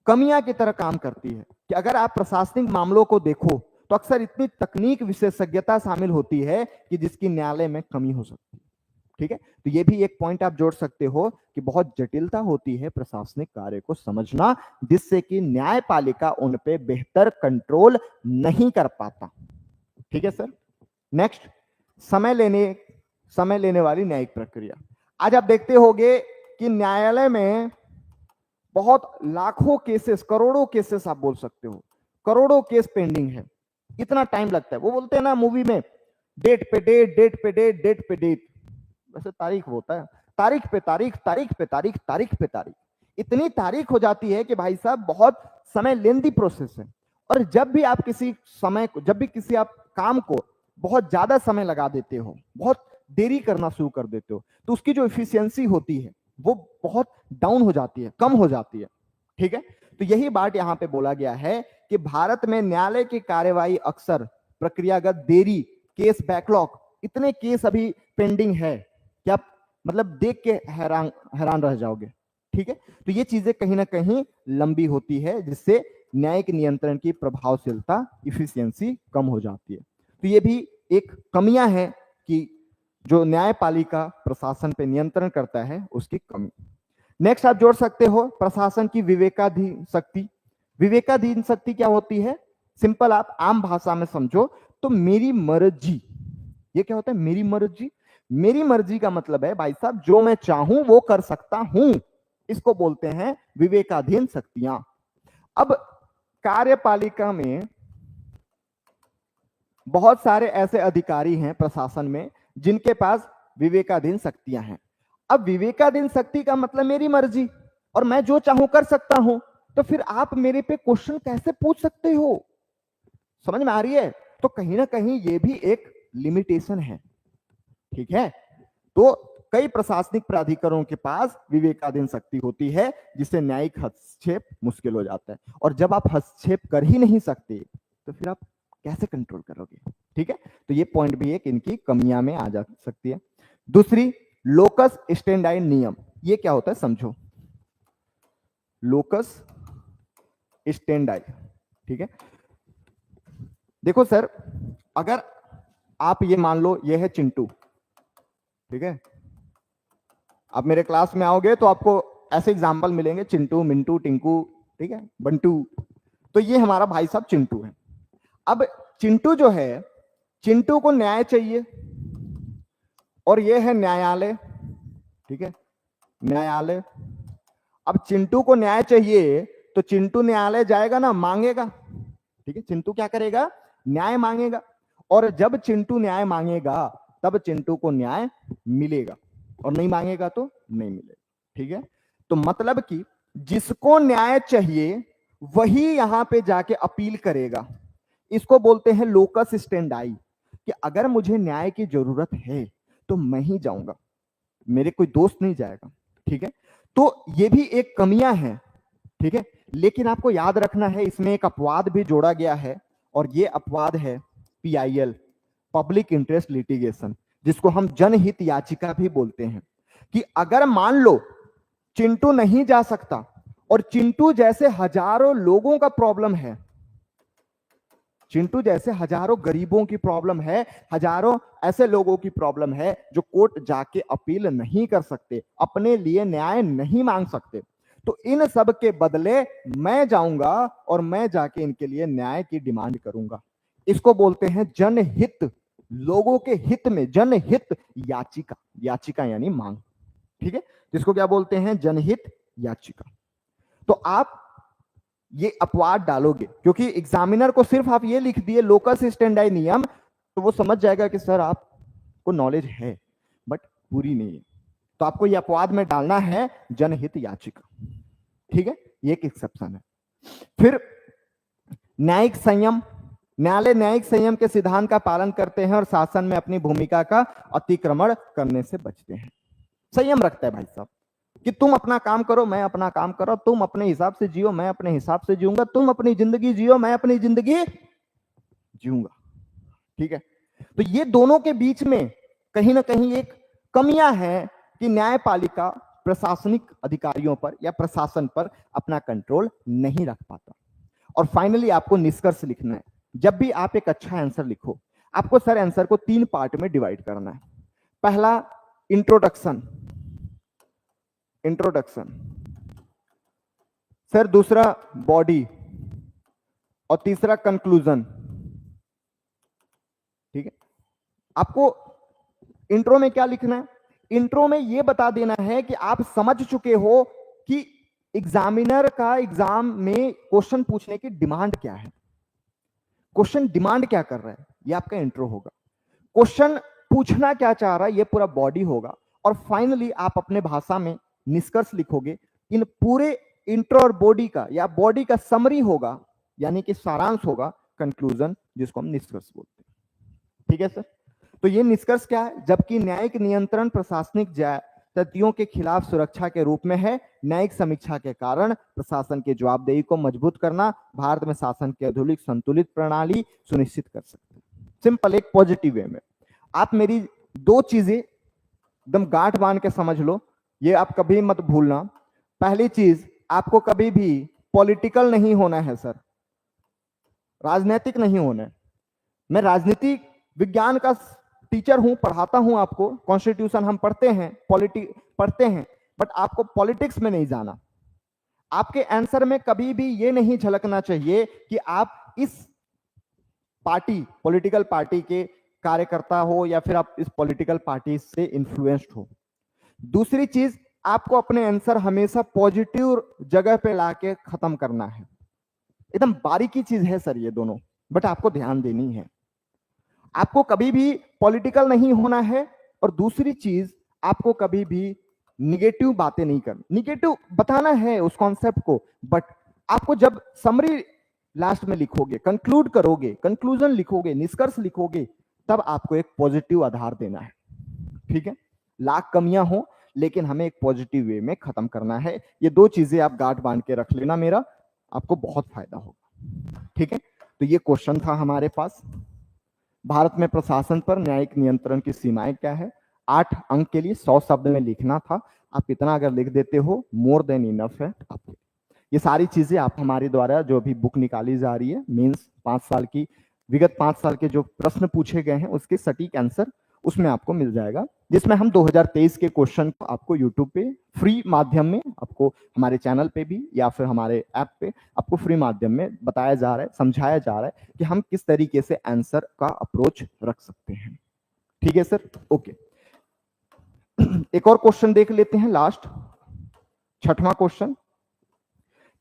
कमियां की तरह काम करती है कि अगर आप प्रशासनिक मामलों को देखो तो अक्सर इतनी तकनीक विशेषज्ञता शामिल होती है कि जिसकी न्यायालय में कमी हो सकती है। ठीक है, तो ये भी एक पॉइंट आप जोड़ सकते हो कि बहुत जटिलता होती है प्रशासनिक कार्य को समझना, जिससे कि न्यायपालिका उन पे बेहतर कंट्रोल नहीं कर पाता। ठीक है सर, नेक्स्ट, समय लेने वाली न्यायिक प्रक्रिया। आज आप देखते होंगे कि न्यायालय में बहुत लाखों केसेस, करोड़ों केसेस आप बोल सकते हो, करोड़ों केस पेंडिंग है, इतना टाइम लगता है। वो बोलते हैं ना मूवी में, डेट पे डेट, डेट पे डेट, डेट पे डेट, वैसे तारीख होता है, तारीख पे तारीख, तारीख पे तारीख, तारीख पे तारीख, इतनी तारीख हो जाती है कि भाई साहब बहुत समय लेंदी प्रोसेस है। और जब भी आप किसी समय को, जब भी किसी आप काम को बहुत ज्यादा समय लगा देते हो, बहुत देरी करना शुरू कर देते हो, तो उसकी जो एफिशिएंसी होती है वो बहुत डाउन हो जाती है, कम हो जाती है। ठीक है, तो यही बात यहां पे बोला गया है कि भारत में न्यायालय की कार्यवाही अक्सर प्रक्रियागत देरी, केस बैकलॉग, इतने केस अभी पेंडिंग है कि आप मतलब देख के हैरान हैरान रह जाओगे। ठीक है, तो ये चीजें कहीं ना कहीं लंबी होती है, जिससे न्यायिक नियंत्रण की प्रभावशीलता, इफिशियंसी कम हो जाती है। तो ये भी एक कमियां है कि जो न्यायपालिका प्रशासन पे नियंत्रण करता है उसकी कमी। नेक्स्ट आप जोड़ सकते हो प्रशासन की विवेकाधीन शक्ति। विवेकाधीन शक्ति क्या होती है? सिंपल, आप आम भाषा में समझो तो मेरी मर्जी। ये क्या होता है? मेरी मर्जी। मेरी मर्जी का मतलब है भाई साहब जो मैं चाहूं वो कर सकता हूं, इसको बोलते हैं विवेकाधीन शक्तियां। अब कार्यपालिका में बहुत सारे ऐसे अधिकारी हैं प्रशासन में जिनके पास विवेकाधीन शक्तियां हैं। अब विवेकाधीन शक्ति का मतलब मेरी मर्जी, और मैं जो चाहूं कर सकता हूं, तो फिर आप मेरे पे क्वेश्चन कैसे पूछ सकते हो? समझ में आ रही है? तो कहीं ना कहीं ये भी एक लिमिटेशन है। ठीक है, तो कई प्रशासनिक प्राधिकरणों के पास विवेकाधीन शक्ति होती है, जिससे न्यायिक हस्तक्षेप मुश्किल हो जाता है। और जब आप हस्तक्षेप कर ही नहीं सकते तो फिर आप कैसे कंट्रोल करोगे? ठीक है, तो ये पॉइंट भी एक इनकी कमियां में आ जा सकती है। दूसरी, लोकस स्टैंडाई नियम। ये क्या होता है समझो, लोकस स्टैंडाई। ठीक है, देखो सर, अगर आप ये मान लो ये है चिंटू, ठीक है, आप मेरे क्लास में आओगे तो आपको ऐसे एग्जाम्पल मिलेंगे, चिंटू, मिंटू, टिंकू, ठीक है, बंटू। तो ये हमारा भाई साहब चिंटू है। अब चिंटू जो है, चिंटू को न्याय चाहिए, और ये है न्यायालय। ठीक है, न्यायालय। अब चिंटू को न्याय चाहिए तो चिंटू न्यायालय जाएगा ना, मांगेगा। ठीक है, चिंटू क्या करेगा? न्याय मांगेगा। और जब चिंटू न्याय मांगेगा तब चिंटू को न्याय मिलेगा, और नहीं मांगेगा तो नहीं मिलेगा। ठीक है, तो मतलब कि जिसको न्याय चाहिए वही यहां पे जाके अपील करेगा। इसको बोलते हैं लोकस स्टैंडाई, कि अगर मुझे न्याय की जरूरत है तो मैं ही जाऊंगा, मेरे कोई दोस्त नहीं जाएगा। ठीक है, तो ये भी एक कमियां हैं। ठीक है, लेकिन आपको याद रखना है इसमें एक अपवाद भी जोड़ा गया है, और ये अपवाद है PIL, पब्लिक इंटरेस्ट लिटिगेशन, जिसको हम जनहित याचिका भी बोलते हैं। कि अगर मान लो चिंटू नहीं जा सकता, और चिंटू जैसे हजारों लोगों का प्रॉब्लम है, चिंटू जैसे हजारों गरीबों की प्रॉब्लम है, हजारों ऐसे लोगों की प्रॉब्लम है जो कोर्ट जाके अपील नहीं कर सकते, अपने लिए न्याय नहीं मांग सकते, तो इन सब के बदले मैं जाऊंगा और मैं जाके इनके लिए न्याय की डिमांड करूंगा। इसको बोलते हैं जनहित, लोगों के हित में जनहित याचिका। याचिका यानी मांग। ठीक है, जिसको क्या बोलते हैं? जनहित याचिका। तो आप ये अपवाद डालोगे, क्योंकि एग्जामिनर को सिर्फ आप ये लिख दिए लोकस स्टैंडाई नियम, तो वो समझ जाएगा कि सर आपको नॉलेज है बट पूरी नहीं है, तो आपको ये अपवाद में डालना है जनहित याचिका। ठीक है, ये एक एक्सेप्शन है। फिर न्यायिक संयम। न्यायालय न्यायिक संयम के सिद्धांत का पालन करते हैं और शासन में अपनी भूमिका का अतिक्रमण करने से बचते हैं। संयम रखता है भाई साहब कि तुम अपना काम करो, मैं अपना काम करो, तुम अपने हिसाब से जियो, मैं अपने हिसाब से जीऊंगा, तुम अपनी जिंदगी जियो, मैं अपनी जिंदगी जीऊंगा। ठीक है, तो ये दोनों के बीच में कहीं ना कहीं एक कमियां हैं कि न्यायपालिका प्रशासनिक अधिकारियों पर या प्रशासन पर अपना कंट्रोल नहीं रख पाता। और फाइनली आपको निष्कर्ष लिखना है। जब भी आप एक अच्छा आंसर लिखो, आपको सर आंसर को 3 पार्ट में डिवाइड करना है। पहला इंट्रोडक्शन, इंट्रोडक्शन, फिर दूसरा बॉडी, और तीसरा कंक्लूजन। ठीक है, आपको इंट्रो में क्या लिखना है? इंट्रो में यह बता देना है कि आप समझ चुके हो कि एग्जामिनर का एग्जाम में क्वेश्चन पूछने की डिमांड क्या है, क्वेश्चन डिमांड क्या कर रहा है, यह आपका इंट्रो होगा। क्वेश्चन पूछना क्या चाह रहा है, यह पूरा बॉडी होगा। और फाइनली आप अपने भाषा में निष्कर्ष लिखोगे इन पूरे इंट्रो और बॉडी का या बॉडी का समरी होगा, यानी कि सारांश होगा, कंक्लूजन, जिसको हम निष्कर्ष बोलते हैं। ठीक है सर। तो ये निष्कर्ष क्या है? जबकि न्यायिक नियंत्रण प्रशासनिक तथ्यों के खिलाफ सुरक्षा के रूप में है, न्यायिक समीक्षा के कारण प्रशासन की जवाबदेही को मजबूत करना भारत में शासन की आधुनिक संतुलित प्रणाली सुनिश्चित कर सकते हैं। सिंपल, एक पॉजिटिव वे में। आप मेरी दो चीजें एकदम गांठ बांध के समझ लो, ये आप कभी मत भूलना। पहली चीज, आपको कभी भी पॉलिटिकल नहीं होना है सर, राजनीतिक नहीं होना है। मैं राजनीतिक विज्ञान का टीचर हूं, पढ़ाता हूं आपको, कॉन्स्टिट्यूशन हम पढ़ते हैं, पढ़ते हैं, बट आपको पॉलिटिक्स में नहीं जाना। आपके आंसर में कभी भी ये नहीं झलकना चाहिए कि आप इस पार्टी, पॉलिटिकल पार्टी के कार्यकर्ता हो या फिर आप इस पॉलिटिकल पार्टी से इन्फ्लुएंस्ड हो। दूसरी चीज, आपको अपने आंसर हमेशा पॉजिटिव जगह पे लाके खत्म करना है। एकदम बारीकी चीज है सर ये दोनों, बट आपको ध्यान देनी है। आपको कभी भी पॉलिटिकल नहीं होना है, और दूसरी चीज, आपको कभी भी निगेटिव बातें नहीं करनी। निगेटिव बताना है उस कॉन्सेप्ट को, बट आपको जब समरी लास्ट में लिखोगे, कंक्लूड करोगे, कंक्लूजन लिखोगे, निष्कर्ष लिखोगे, तब आपको एक पॉजिटिव आधार देना है। ठीक है, लाख कमियां हो लेकिन हमें एक पॉजिटिव वे में खत्म करना है। ये दो चीजें आप गांठ बांध के रख लेना, मेरा आपको बहुत फायदा होगा। ठीक है, तो ये क्वेश्चन था हमारे पास। भारत में प्रशासन पर न्यायिक नियंत्रण की सीमाएं क्या है? 8 अंक के लिए 100 शब्द में लिखना था। आप इतना अगर लिख देते हो, मोर देन इनफ है आपके। ये सारी चीजें आप हमारे द्वारा जो अभी बुक निकाली जा रही है, मींस 5 साल की, विगत 5 साल के जो प्रश्न पूछे गए हैं उसके सटीक आंसर उसमें आपको मिल जाएगा, जिसमें हम 2023 के क्वेश्चन को आपको यूट्यूब पे फ्री माध्यम में, आपको हमारे चैनल पे भी या फिर हमारे ऐप पे आपको फ्री माध्यम में बताया जा रहा है, समझाया जा रहा है कि हम किस तरीके से आंसर का अप्रोच रख सकते हैं। ठीक है सर, ओके। एक और क्वेश्चन देख लेते हैं, लास्ट 6वां क्वेश्चन।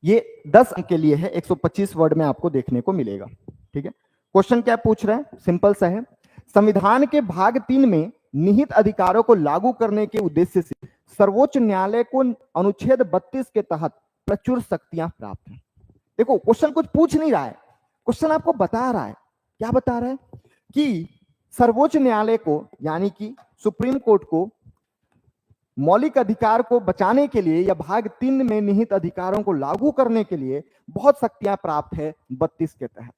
ये 10 अंक के लिए है, 125 वर्ड में आपको देखने को मिलेगा। ठीक है, क्वेश्चन क्या पूछ रहा है? सिंपल सा है। संविधान के भाग 3 में निहित अधिकारों को लागू करने के उद्देश्य से सर्वोच्च न्यायालय को अनुच्छेद 32 के तहत प्रचुर शक्तियां प्राप्त हैं। देखो, क्वेश्चन कुछ पूछ नहीं रहा है, क्वेश्चन आपको बता रहा है। क्या बता रहा है? कि सर्वोच्च न्यायालय को, यानी कि सुप्रीम कोर्ट को, मौलिक अधिकार को बचाने के लिए या भाग 3 में निहित अधिकारों को लागू करने के लिए बहुत शक्तियां प्राप्त है 32 के तहत।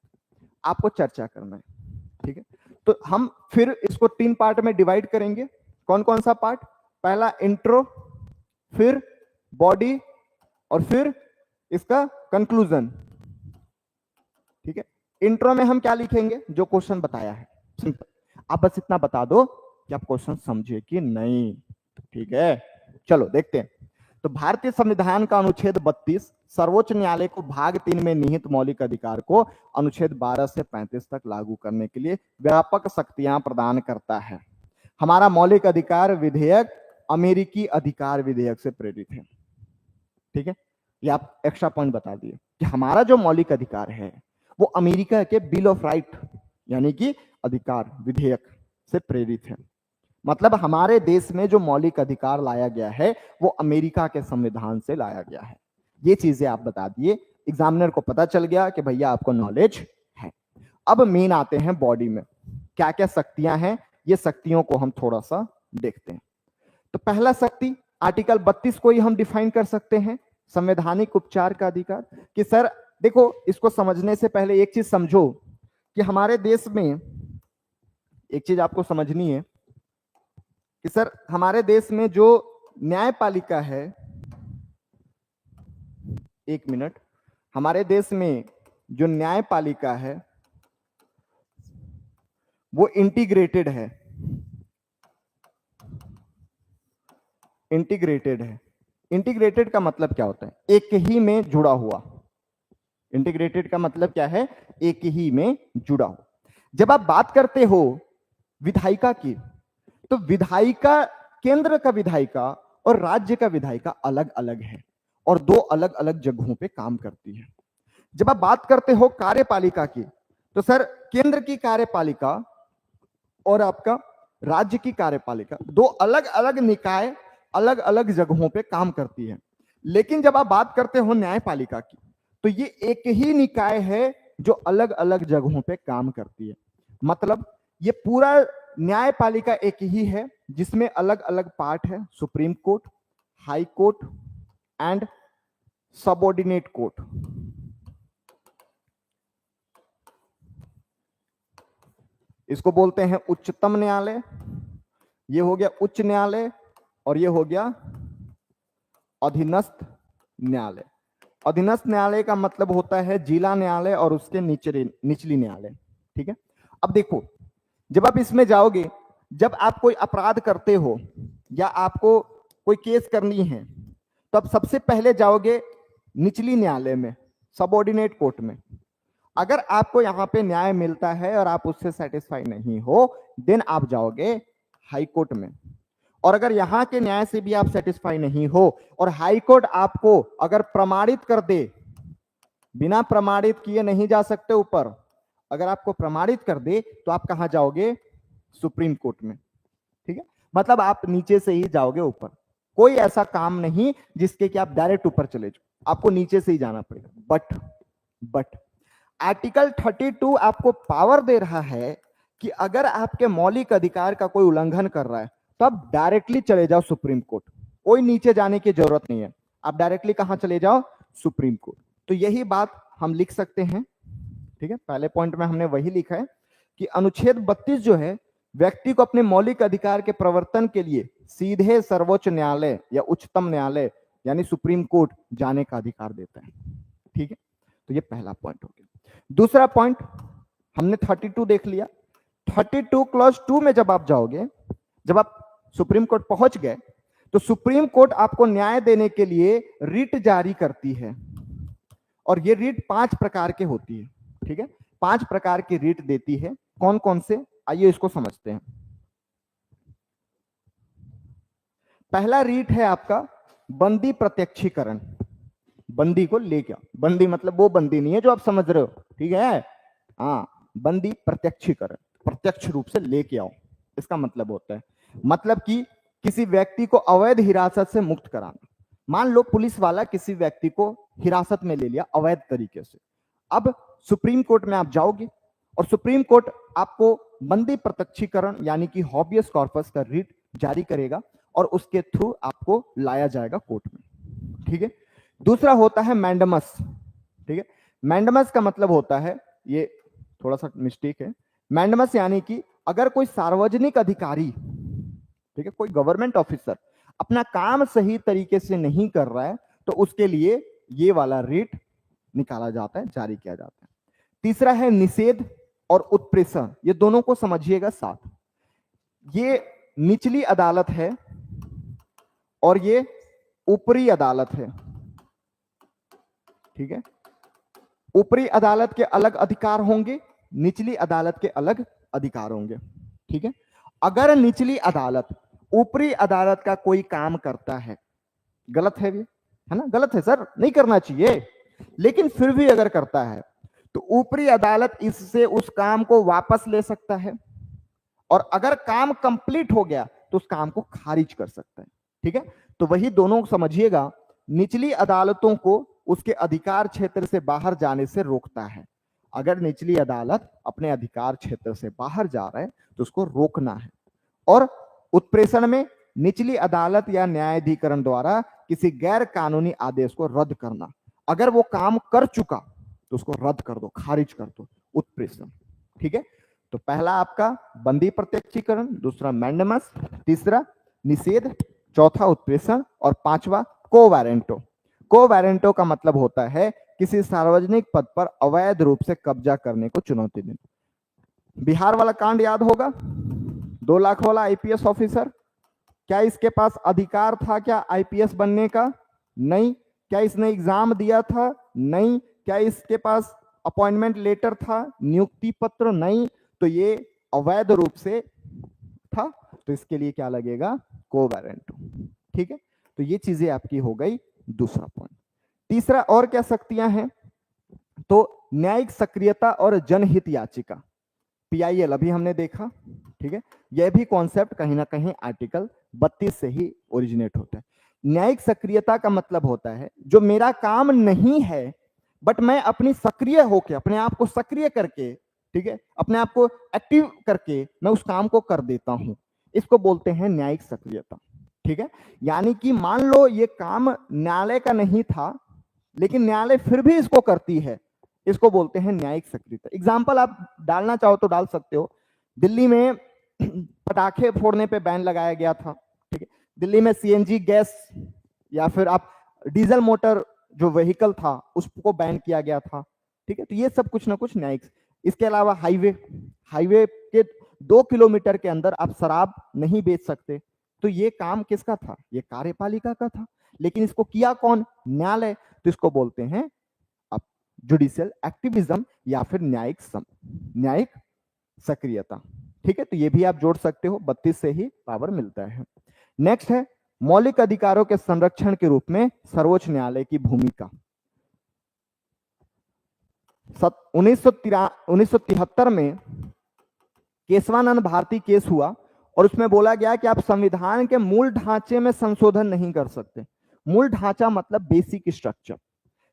आपको चर्चा करना है। ठीक है, तो हम फिर इसको 3 पार्ट में डिवाइड करेंगे। कौन कौन सा पार्ट? पहला इंट्रो, फिर बॉडी, और फिर इसका कंक्लूजन। ठीक है, इंट्रो में हम क्या लिखेंगे? जो क्वेश्चन बताया है, सिंपल। आप बस इतना बता दो कि आप क्वेश्चन समझे कि नहीं। ठीक है, चलो देखते हैं। तो भारतीय संविधान का अनुच्छेद 32 सर्वोच्च न्यायालय को भाग 3 में निहित मौलिक अधिकार को अनुच्छेद 12 से 35 तक लागू करने के लिए व्यापक शक्तियां प्रदान करता है। हमारा मौलिक अधिकार विधेयक अमेरिकी अधिकार विधेयक से प्रेरित है। ठीक है, ये आप एक्स्ट्रा पॉइंट बता दिए कि हमारा जो मौलिक अधिकार है वो अमेरिका के बिल ऑफ राइट, यानी कि अधिकार विधेयक से प्रेरित है। मतलब हमारे देश में जो मौलिक अधिकार लाया गया है वो अमेरिका के संविधान से लाया गया है। ये चीजें आप बता दिए, एग्जामिनर को पता चल गया कि भैया आपको नॉलेज है। अब मेन आते हैं बॉडी में क्या क्या शक्तियां हैं, ये शक्तियों को हम थोड़ा सा देखते हैं। तो पहला शक्ति आर्टिकल 32 को ही हम डिफाइन कर सकते हैं, संवैधानिक उपचार का अधिकार। कि सर देखो, इसको समझने से पहले एक चीज समझो कि हमारे देश में एक चीज आपको समझनी है कि सर हमारे देश में जो न्यायपालिका है, एक मिनट, हमारे देश में जो न्यायपालिका है वो इंटीग्रेटेड है। इंटीग्रेटेड है। इंटीग्रेटेड का मतलब क्या होता है? एक ही में जुड़ा हुआ। इंटीग्रेटेड का मतलब क्या है? एक ही में जुड़ा हुआ। जब आप बात करते हो विधायिका की, तो विधायिका, केंद्र का विधायिका और राज्य का विधायिका अलग अलग है और दो अलग अलग जगहों पे काम करती है। जब आप बात करते हो कार्यपालिका की, तो सर केंद्र की कार्यपालिका और आपका राज्य की कार्यपालिका, दो अलग अलग निकाय अलग अलग जगहों पे काम करती है। लेकिन जब आप बात करते हो न्यायपालिका की, तो ये एक ही निकाय है जो अलग अलग जगहों पे काम करती है। मतलब ये पूरा न्यायपालिका एक ही है जिसमें अलग अलग पार्ट है, supreme court, high court and subordinate court. इसको बोलते हैं उच्चतम न्यायालय, ये हो गया उच्च न्यायालय, और ये हो गया अधीनस्थ न्यायालय। अधीनस्थ न्यायालय का मतलब होता है जिला न्यायालय और उसके निचली न्यायालय। ठीक है, अब देखो, जब आप इसमें जाओगे, जब आप कोई अपराध करते हो या आपको कोई केस करनी है, तो आप सबसे पहले जाओगे निचली न्यायालय में, सबऑर्डिनेट कोर्ट में। अगर आपको यहां पे न्याय मिलता है और आप उससे सेटिस्फाई नहीं हो, देन आप जाओगे हाई कोर्ट में। और अगर यहां के न्याय से भी आप सेटिस्फाई नहीं हो और हाई कोर्ट आपको अगर प्रमाणित कर दे, बिना प्रमाणित किए नहीं जा सकते ऊपर, अगर आपको प्रमाणित कर दे तो आप कहां जाओगे? सुप्रीम कोर्ट में। ठीक है, मतलब आप नीचे से ही जाओगे ऊपर। कोई ऐसा काम नहीं जिसके कि आप डायरेक्ट ऊपर चले जाओ, आपको नीचे से ही जाना पड़ेगा। बट आर्टिकल 32 आपको पावर दे रहा है कि अगर आपके मौलिक अधिकार का कोई उल्लंघन कर रहा है तो आप डायरेक्टली चले जाओ सुप्रीम कोर्ट, कोई नीचे जाने की जरूरत नहीं है, आप डायरेक्टली कहां चले जाओ? Supreme court. तो यही बात हम लिख सकते हैं। ठीक है, पहले पॉइंट में हमने वही लिखा है कि अनुच्छेद 32 जो है व्यक्ति को अपने मौलिक अधिकार के प्रवर्तन के लिए सीधे सर्वोच्च न्यायालय या उच्चतम न्यायालय यानी सुप्रीम कोर्ट जाने का अधिकार देता है। ठीक है, तो ये पहला पॉइंट हो गया। दूसरा पॉइंट, हमने 32 देख लिया। 32 क्लॉज 2 में जब आप जाओगे, जब आप सुप्रीम कोर्ट पहुंच गए, तो सुप्रीम कोर्ट आपको न्याय देने के लिए रिट जारी करती है, और ये रिट 5 प्रकार के होती है। ठीक है, 5 प्रकार की रिट देती है। कौन कौन से, आइए इसको समझते हैं। पहला रिट है आपका बंदी प्रत्यक्षीकरण। बंदी को लेके आओ, बंदी मतलब वो बंदी नहीं है जो आप समझ रहे हो, ठीक है, हाँ, बंदी प्रत्यक्षीकरण, प्रत्यक्ष रूप से लेके आओ, इसका मतलब होता है, मतलब कि किसी व्यक्ति को अवैध हिरासत से मुक्त कराना। मान लो पुलिस वाला किसी व्यक्ति को हिरासत में ले लिया अवैध तरीके से, अब सुप्रीम कोर्ट में आप जाओगे और सुप्रीम कोर्ट आपको बंदी प्रत्यक्षीकरण यानी कि हॉबियस कॉर्पस का रिट जारी करेगा और उसके थ्रू आपको लाया जाएगा कोर्ट में। ठीक है, दूसरा होता है मैंडमस। ठीक है, मैंडमस का मतलब होता है, ये थोड़ा सा मिस्टेक है, मैंडमस यानी कि अगर कोई सार्वजनिक अधिकारी, ठीक है, कोई गवर्नमेंट ऑफिसर अपना काम सही तरीके से नहीं कर रहा है तो उसके लिए ये वाला रिट निकाला जाता है, जारी किया जाता है। तीसरा है निषेध और उत्प्रेषण, ये दोनों को समझिएगा साथ। ये निचली अदालत है और ये ऊपरी अदालत है। ठीक है, ऊपरी अदालत के अलग अधिकार होंगे, निचली अदालत के अलग अधिकार होंगे। ठीक है, अगर निचली अदालत ऊपरी अदालत का कोई काम करता है, गलत है ना, गलत है सर, नहीं करना चाहिए, लेकिन फिर भी अगर करता है तो ऊपरी अदालत इससे उस काम को वापस ले सकता है, और अगर काम कंप्लीट हो गया तो उस काम को खारिज कर सकता है। ठीक है, तो वही दोनों समझिएगा, निचली अदालतों को उसके अधिकार क्षेत्र से बाहर जाने से रोकता है। अगर निचली अदालत अपने अधिकार क्षेत्र से बाहर जा रहा है तो उसको रोकना है। और उत्प्रेषण में निचली अदालत या न्यायाधिकरण द्वारा किसी गैर कानूनी आदेश को रद्द करना, अगर वो काम कर चुका तो उसको रद्द कर दो, खारिज कर दो, उत्प्रेषण। ठीक है, तो पहला आपका बंदी प्रत्यक्षीकरण, दूसरा मैंडमस, तीसरा निषेध, चौथा उत्प्रेषण और पांचवा को वारंटो। को वारंटो का मतलब होता है किसी सार्वजनिक पद पर अवैध रूप से कब्जा करने को चुनौती देना। बिहार वाला कांड याद होगा, 2 लाख वाला आईपीएस ऑफिसर, क्या इसके पास अधिकार था क्या आईपीएस बनने का? नहीं। क्या इसने एग्जाम दिया था? नहीं। क्या इसके पास अपॉइंटमेंट लेटर था, नियुक्ति पत्र? नहीं। तो ये अवैध रूप से था, तो इसके लिए क्या लगेगा? को वारंटो। ठीक है, तो ये चीजें आपकी हो गई दूसरा पॉइंट। तीसरा और क्या शक्तियां हैं? तो न्यायिक सक्रियता और जनहित याचिका, पीआईएल अभी हमने देखा। ठीक है, यह भी कॉन्सेप्ट कहीं ना कहीं आर्टिकल 32 से ही ओरिजिनेट होता है। न्यायिक सक्रियता का मतलब होता है जो मेरा काम नहीं है बट मैं अपनी सक्रिय होके, अपने आप को सक्रिय करके, ठीक है, अपने आप को एक्टिव करके मैं उस काम को कर देता हूं, इसको बोलते हैं न्यायिक सक्रियता। ठीक है, यानी कि मान लो ये काम न्यायालय का नहीं था लेकिन न्यायालय फिर भी इसको करती है, इसको बोलते हैं न्यायिक सक्रियता। एग्जाम्पल आप डालना चाहो तो डाल सकते हो। दिल्ली में पटाखे फोड़ने पे बैन लगाया गया था, ठीक है। दिल्ली में सीएनजी गैस या फिर आप डीजल मोटर जो व्हीकल था उसको बैन किया गया था, ठीक है। तो ये सब कुछ ना कुछ न्यायिक। इसके अलावा हाईवे, हाईवे के 2 किलोमीटर के अंदर आप शराब नहीं बेच सकते, तो ये काम किसका था? ये कार्यपालिका का था, लेकिन इसको किया कौन? न्यायालय। तो इसको बोलते हैं आप जुडिशियल एक्टिविज्म या फिर न्यायिक सक्रियता। ठीक है, तो ये भी आप जोड़ सकते हो, 32 से ही पावर मिलता है। नेक्स्ट है मौलिक अधिकारों के संरक्षण के रूप में सर्वोच्च न्यायालय की भूमिका। 1973 में केशवानंद भारती केस हुआ और उसमें बोला गया कि आप संविधान के मूल ढांचे में संशोधन नहीं कर सकते। मूल ढांचा मतलब बेसिक स्ट्रक्चर।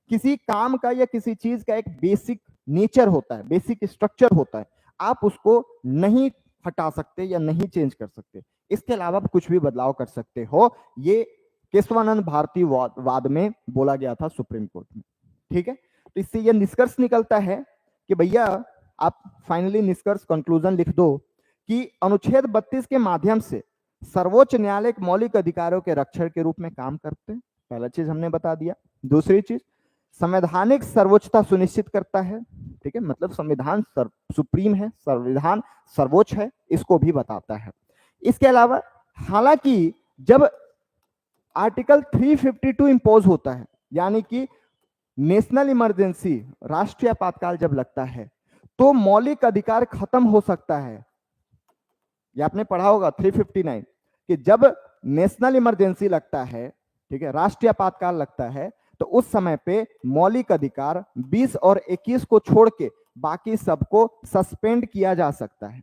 किसी काम का या किसी चीज का एक बेसिक नेचर होता है, बेसिक स्ट्रक्चर होता है, आप उसको नहीं हटा सकते या नहीं चेंज कर सकते। इसके अलावा आप कुछ भी बदलाव कर सकते हो। ये केशवानंद भारती वाद में बोला गया था सुप्रीम कोर्ट में। ठीक है, तो इससे यह निष्कर्ष निकलता है कि भैया आप फाइनली निष्कर्ष कंक्लूजन लिख दो कि अनुच्छेद 32 के माध्यम से सर्वोच्च न्यायालय मौलिक अधिकारों के रक्षक के रूप में काम करते हैं। पहला चीज हमने बता दिया। दूसरी चीज, संवैधानिक सर्वोच्चता सुनिश्चित करता है। ठीक है, मतलब संविधान सुप्रीम है, संविधान सर्वोच्च है, इसको भी बताता है। इसके अलावा हालांकि जब आर्टिकल 352 इंपोज होता है, यानी कि नेशनल इमरजेंसी, राष्ट्रीय आपातकाल जब लगता है, तो मौलिक अधिकार खत्म हो सकता है। ये आपने पढ़ा होगा 359 कि जब नेशनल इमरजेंसी लगता है, ठीक है, राष्ट्रीय आपातकाल लगता है, तो उस समय पे मौलिक अधिकार 20 और 21 को छोड़ के बाकी सबको सस्पेंड किया जा सकता है।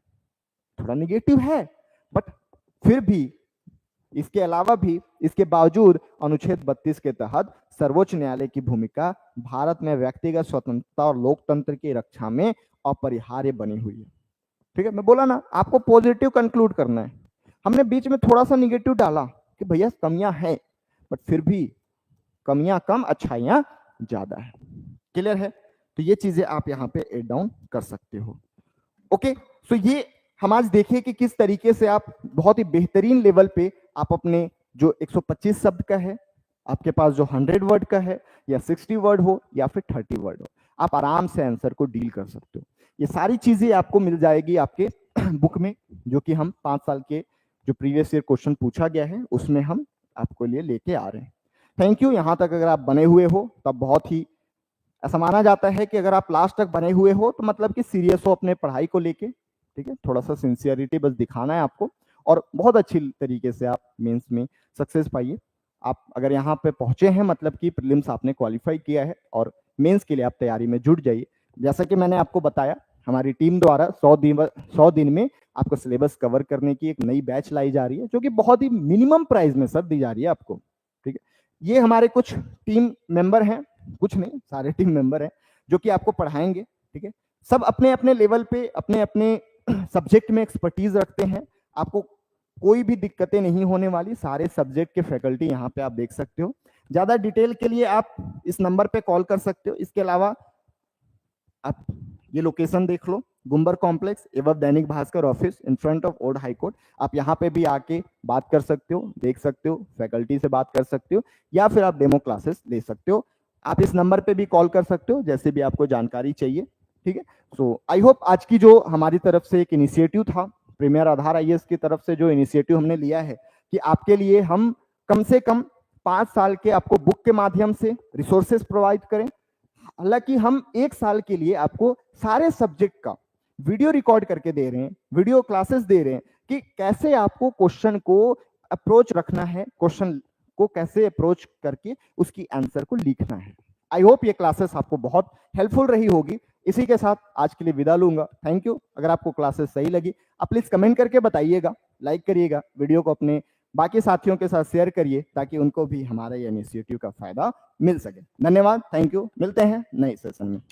थोड़ा निगेटिव है, बट फिर भी इसके अलावा भी, इसके बावजूद अनुच्छेद 32 के तहत सर्वोच्च न्यायालय की भूमिका भारत में व्यक्तिगत स्वतंत्रता और लोकतंत्र की रक्षा में अपरिहार्य बनी हुई है। ठीक है, मैं बोला ना आपको पॉजिटिव कंक्लूड करना है। हमने बीच में थोड़ा सा निगेटिव डाला कि भैया कमियां हैं, बट फिर भी कमियां कम, अच्छाइयां ज्यादा है। क्लियर है? तो ये चीजें आप यहाँ पे एड डाउन कर सकते हो। ओके, सो ये हम आज देखें कि किस तरीके से आप बहुत ही बेहतरीन लेवल पे आप अपने जो 125 शब्द का है, आपके पास जो 100 वर्ड का है, या 60 वर्ड हो या फिर 30 वर्ड हो, आप आराम से आंसर को डील कर सकते हो। ये सारी चीजें आपको मिल जाएगी आपके बुक में, जो कि हम 5 साल के जो प्रीवियस ईयर क्वेश्चन पूछा गया है उसमें हम आपको लिए लेके आ रहे हैं। Thank you. यहाँ तक अगर आप बने हुए हो तब बहुत ही ऐसा माना जाता है कि अगर आप लास्ट तक बने हुए हो तो मतलब कि सीरियस हो अपने पढ़ाई को लेके। ठीक है, थोड़ा सा सिंसियरिटी बस दिखाना है आपको, और बहुत अच्छी तरीके से आप मेंस में सक्सेस पाइए। आप अगर यहाँ पे पहुंचे हैं मतलब कि प्रीलिम्स आपने क्वालिफाई किया है और मेंस के लिए आप तैयारी में जुट जाइए। जैसा कि मैंने आपको बताया, हमारी टीम द्वारा 100 दिन में आपको सिलेबस कवर करने की एक नई बैच लाई जा रही है, जो कि बहुत ही मिनिमम प्राइस में सर दी जा रही है आपको। ठीक है, ये हमारे कुछ टीम मेंबर हैं, कुछ नहीं सारे टीम मेंबर हैं जो कि आपको पढ़ाएंगे। ठीक है, सब अपने अपने लेवल पे अपने अपने सब्जेक्ट में एक्सपर्टीज रखते हैं। आपको कोई भी दिक्कतें नहीं होने वाली, सारे सब्जेक्ट के फैकल्टी यहाँ पे आप देख सकते हो। ज्यादा डिटेल के लिए आप इस नंबर पे कॉल कर सकते हो। इसके अलावा आप ये लोकेशन देख लो, गुम्बर कॉम्प्लेक्स एवं Dainik Bhaskar office in front of old high court. आप यहाँ पे भी आके बात कर सकते हो, देख सकते हो, फैकल्टी से बात कर सकते हो, या फिर आप डेमो क्लासेस ले सकते हो। आप इस नंबर पे भी कॉल कर सकते हो जैसे भी आपको जानकारी चाहिए। ठीक है, सो आई होप आज की जो हमारी तरफ से एक इनिशिएटिव था, प्रीमियर आधार आईएएस की तरफ से जो इनिशिएटिव हमने लिया है कि आपके लिए हम कम से कम 5 साल के आपको बुक के माध्यम से रिसोर्सेस प्रोवाइड करें। हालांकि हम 1 साल के लिए आपको सारे सब्जेक्ट का वीडियो रिकॉर्ड करके दे रहे हैं, वीडियो क्लासेस दे रहे हैं कि कैसे आपको क्वेश्चन को अप्रोच रखना है, क्वेश्चन को कैसे अप्रोच करके उसकी आंसर को लिखना है। आई होप ये क्लासेस आपको बहुत हेल्पफुल रही होगी। इसी के साथ आज के लिए विदा लूंगा। Thank you. अगर आपको क्लासेस सही लगी आप प्लीज कमेंट करके बताइएगा, लाइक करिएगा, वीडियो को अपने बाकी साथियों के साथ शेयर करिए ताकि उनको भी हमारे ये इनिशिएटिव का फायदा मिल सके। धन्यवाद, थैंक यू। मिलते हैं नए सेशन में।